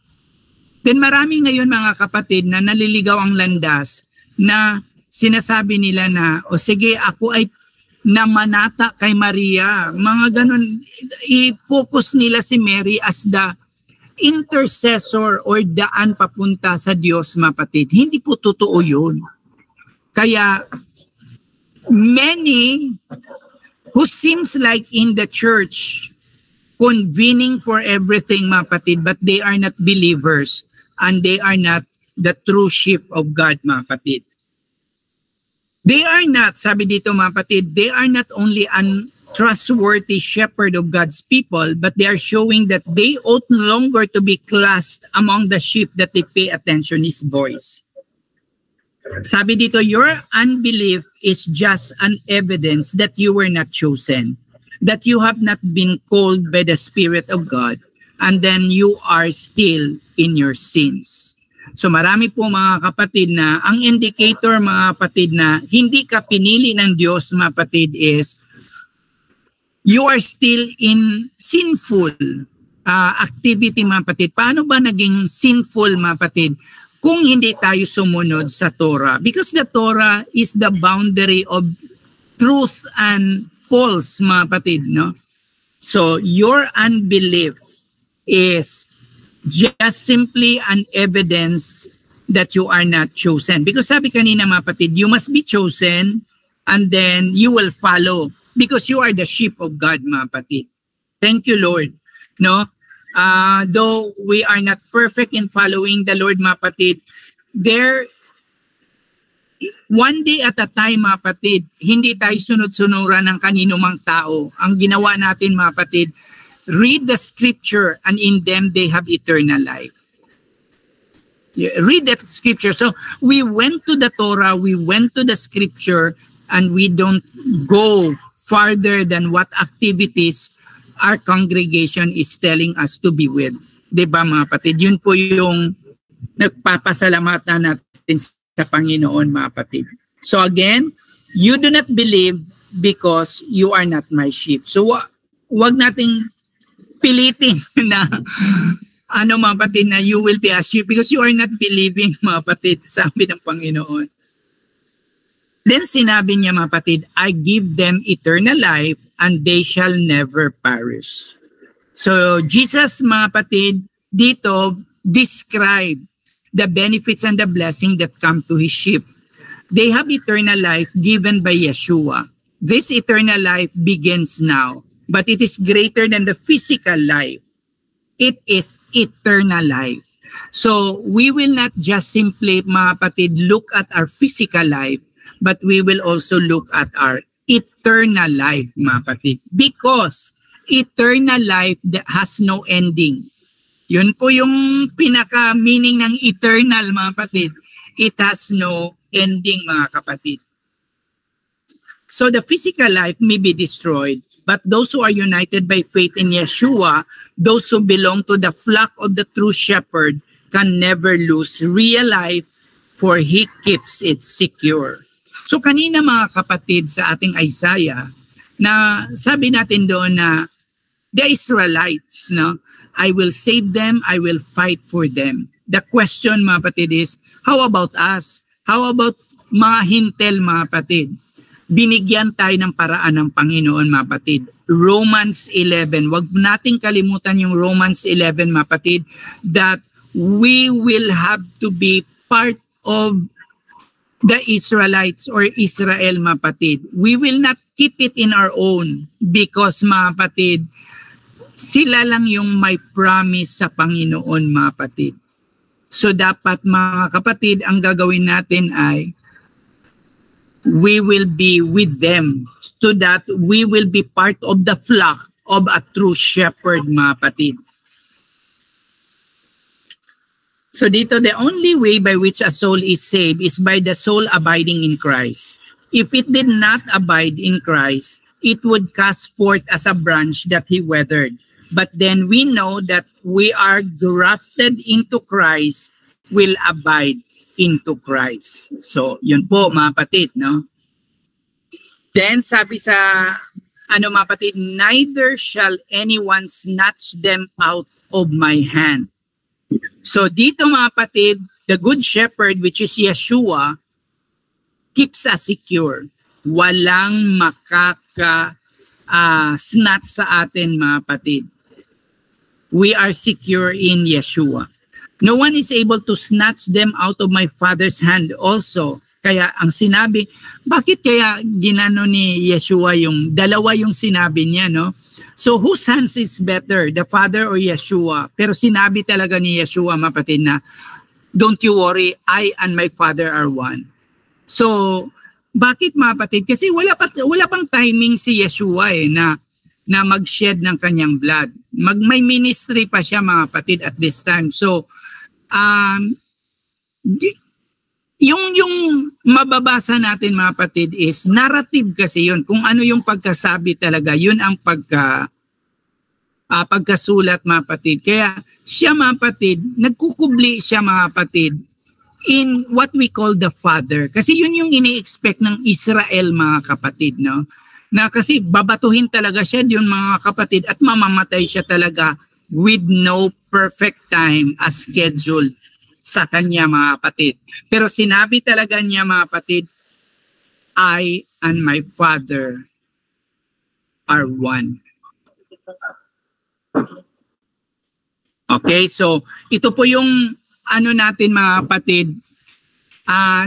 B: Then marami ngayon, mga kapatid, na naliligaw ang landas na sinasabi nila na, sige, ako ay namanata kay Maria. Mga ganun, i-focus nila si Mary as the intercessor or daan papunta sa Diyos, mga kapatid. Hindi po totoo yun. Kaya, many who seems like in the church, convening for everything, mga kapatid, but they are not believers and they are not the true sheep of God, mga kapatid. They are not, sabi dito, mga kapatid, they are not only untrustworthy shepherd of God's people, but they are showing that they ought no longer to be classed among the sheep that they pay attention His voice. Sabi dito, your unbelief is just an evidence that you were not chosen, that you have not been called by the Spirit of God, and then you are still in your sins. So marami po, mga kapatid, na ang indicator, mga kapatid, na hindi ka pinili ng Diyos, mga kapatid, is you are still in sinful activity, mga kapatid. Paano ba naging sinful, mga kapatid, kung hindi tayo sumunod sa Torah? Because the Torah is the boundary of truth and false, mga kapatid, no? So your unbelief is just simply an evidence that you are not chosen. Because sabi kanina, mga kapatid, you must be chosen and then you will follow because you are the sheep of God, mga kapatid. Thank you, Lord. No? Though we are not perfect in following the Lord, mga kapatid, one day at a time, mga kapatid, hindi tayo sunod-sunuran ng kanino mang tao. Ang ginawa natin, mga kapatid, read the scripture and in them they have eternal life. Read that scripture. So we went to the Torah, we went to the scripture, and we don't go farther than what activities our congregation is telling us to be with. Diba, mga kapatid? Yun po yung nagpapasalamatan natin sa Panginoon, mga kapatid. So again, you do not believe because you are not my sheep. So wag nating pilitin na mga kapatid, na you will be a sheep because you are not believing, mga kapatid, sabi ng Panginoon. Then sinabi niya, mga kapatid, I give them eternal life and they shall never perish. So Jesus, mga kapatid, dito describe the benefits and the blessing that come to his sheep. They have eternal life given by Yeshua. This eternal life begins now, but it is greater than the physical life. It is eternal life. So we will not just simply, mga kapatid, look at our physical life, but we will also look at our eternal life, mga kapatid. Because eternal life that has no ending. Yun po yung pinaka-meaning ng eternal, mga kapatid. It has no ending, mga kapatid. So the physical life may be destroyed, but those who are united by faith in Yeshua, those who belong to the flock of the true shepherd, can never lose real life, for he keeps it secure. So kanina, mga kapatid, sa ating Isaiah, na sabi natin doon na the Israelites, no? I will save them, I will fight for them. The question, mga kapatid, is, how about us? How about mga hintel, mga kapatid? Binigyan tayo ng paraan ng Panginoon, mga kapatid. Romans 11. Huwag nating kalimutan yung Romans 11, mga kapatid, that we will have to be part of the Israelites or Israel, mga kapatid. We will not keep it in our own because, mga kapatid, sila lang yung may promise sa Panginoon, mga kapatid. So dapat, mga kapatid, ang gagawin natin ay we will be with them so that we will be part of the flock of a true shepherd, mga kapatid. So dito, the only way by which a soul is saved is by the soul abiding in Christ. If it did not abide in Christ, it would cast forth as a branch that he withered. But then we know that we are grafted into Christ, will abide into Christ. So, yun po, mga kapatid, no? Then, sabi sa, mga kapatid, neither shall anyone snatch them out of my hand. So, dito, mga kapatid, the good shepherd, which is Yeshua, keeps us secure. Walang snatch sa atin, mga kapatid. We are secure in Yeshua. No one is able to snatch them out of my Father's hand also. Kaya ang sinabi, bakit kaya ginano ni Yeshua yung dalawa yung sinabi niya, no? So whose hands is better, the Father or Yeshua? Pero sinabi talaga ni Yeshua, mapatid, na don't you worry, I and my Father are one. So bakit, mapatid? Kasi wala pang timing si Yeshua na mag-shed ng kanyang blood. May ministry pa siya, mga kapatid, at this time. So, yung mababasa natin, mga kapatid, is narrative kasi yun. Kung ano yung pagkasabi talaga, yun ang pagkasulat, mga kapatid. Kaya siya, mga kapatid, nagkukubli siya, mga kapatid, in what we call the Father. Kasi yun yung ini-expect ng Israel, mga kapatid, no? Na kasi babatuhin talaga siya yun, mga kapatid, at mamamatay siya talaga with no perfect time as scheduled sa kanya, mga kapatid. Pero sinabi talaga niya, mga kapatid, I and my Father are one. Okay, so ito po yung natin, mga kapatid.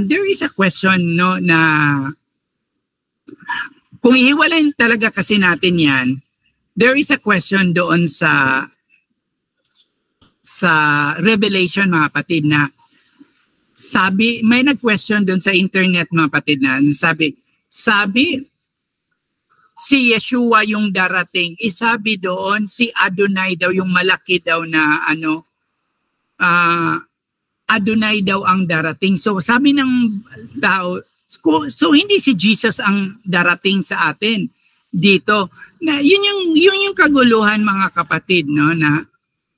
B: There is a question, no, na Kung ihiwalayin talaga kasi natin yan, there is a question doon sa Revelation, mga kapatid, na sabi, may nag-question doon sa internet, mga kapatid, na sabi, si Yeshua yung darating. Isabi doon, si Adonai daw, yung malaki daw na Adonai daw ang darating. So sabi ng tao, so hindi si Jesus ang darating sa atin dito. Na yun yung kaguluhan, mga kapatid, no, na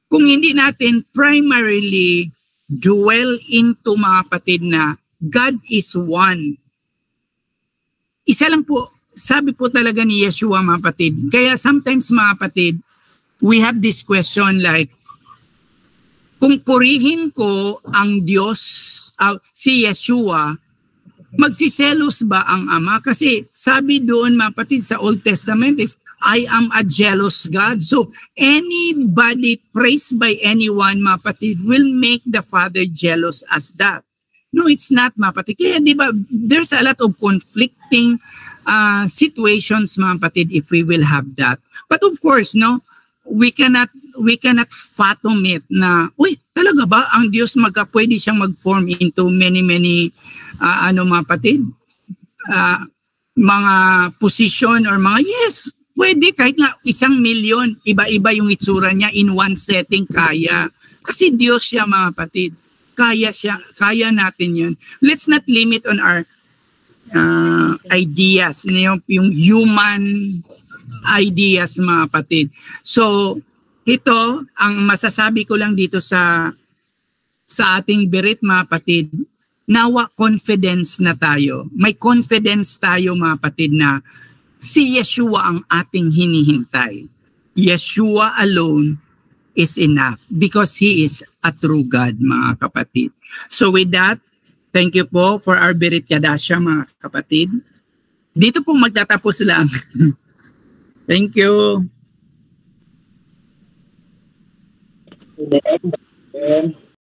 B: kung hindi natin primarily dwell into, mga kapatid, na God is one. Isa lang po, sabi po talaga ni Yeshua, mga kapatid. Kaya sometimes, mga kapatid, we have this question like, kung purihin ko ang Diyos, si Yeshua, magsiselos ba ang Ama? Kasi sabi doon, mga kapatid, sa Old Testament is, I am a jealous God. So anybody praised by anyone, mga kapatid, will make the Father jealous as that. No, it's not, mga kapatid. Kaya di ba, there's a lot of conflicting situations, mga kapatid, if we will have that. But of course, no, we cannot fathom it na, uy, talaga ba ang Diyos pwede siyang mag-form into many mga kapatid, mga position or mga, yes, pwede, kahit nga 1,000,000, iba-iba yung itsura niya in one setting, kaya. Kasi Diyos siya, mga kapatid. Kaya siya, kaya natin yun. Let's not limit on our ideas, yung human ideas, mga kapatid. So, ito, ang masasabi ko lang dito sa ating birit, mga kapatid, nawa confidence na tayo. May confidence tayo, mga kapatid, na si Yeshua ang ating hinihintay. Yeshua alone is enough because He is a true God, mga kapatid. So with that, thank you po for our Berit Kadasha, mga kapatid. Dito po magtatapos lang. Thank you.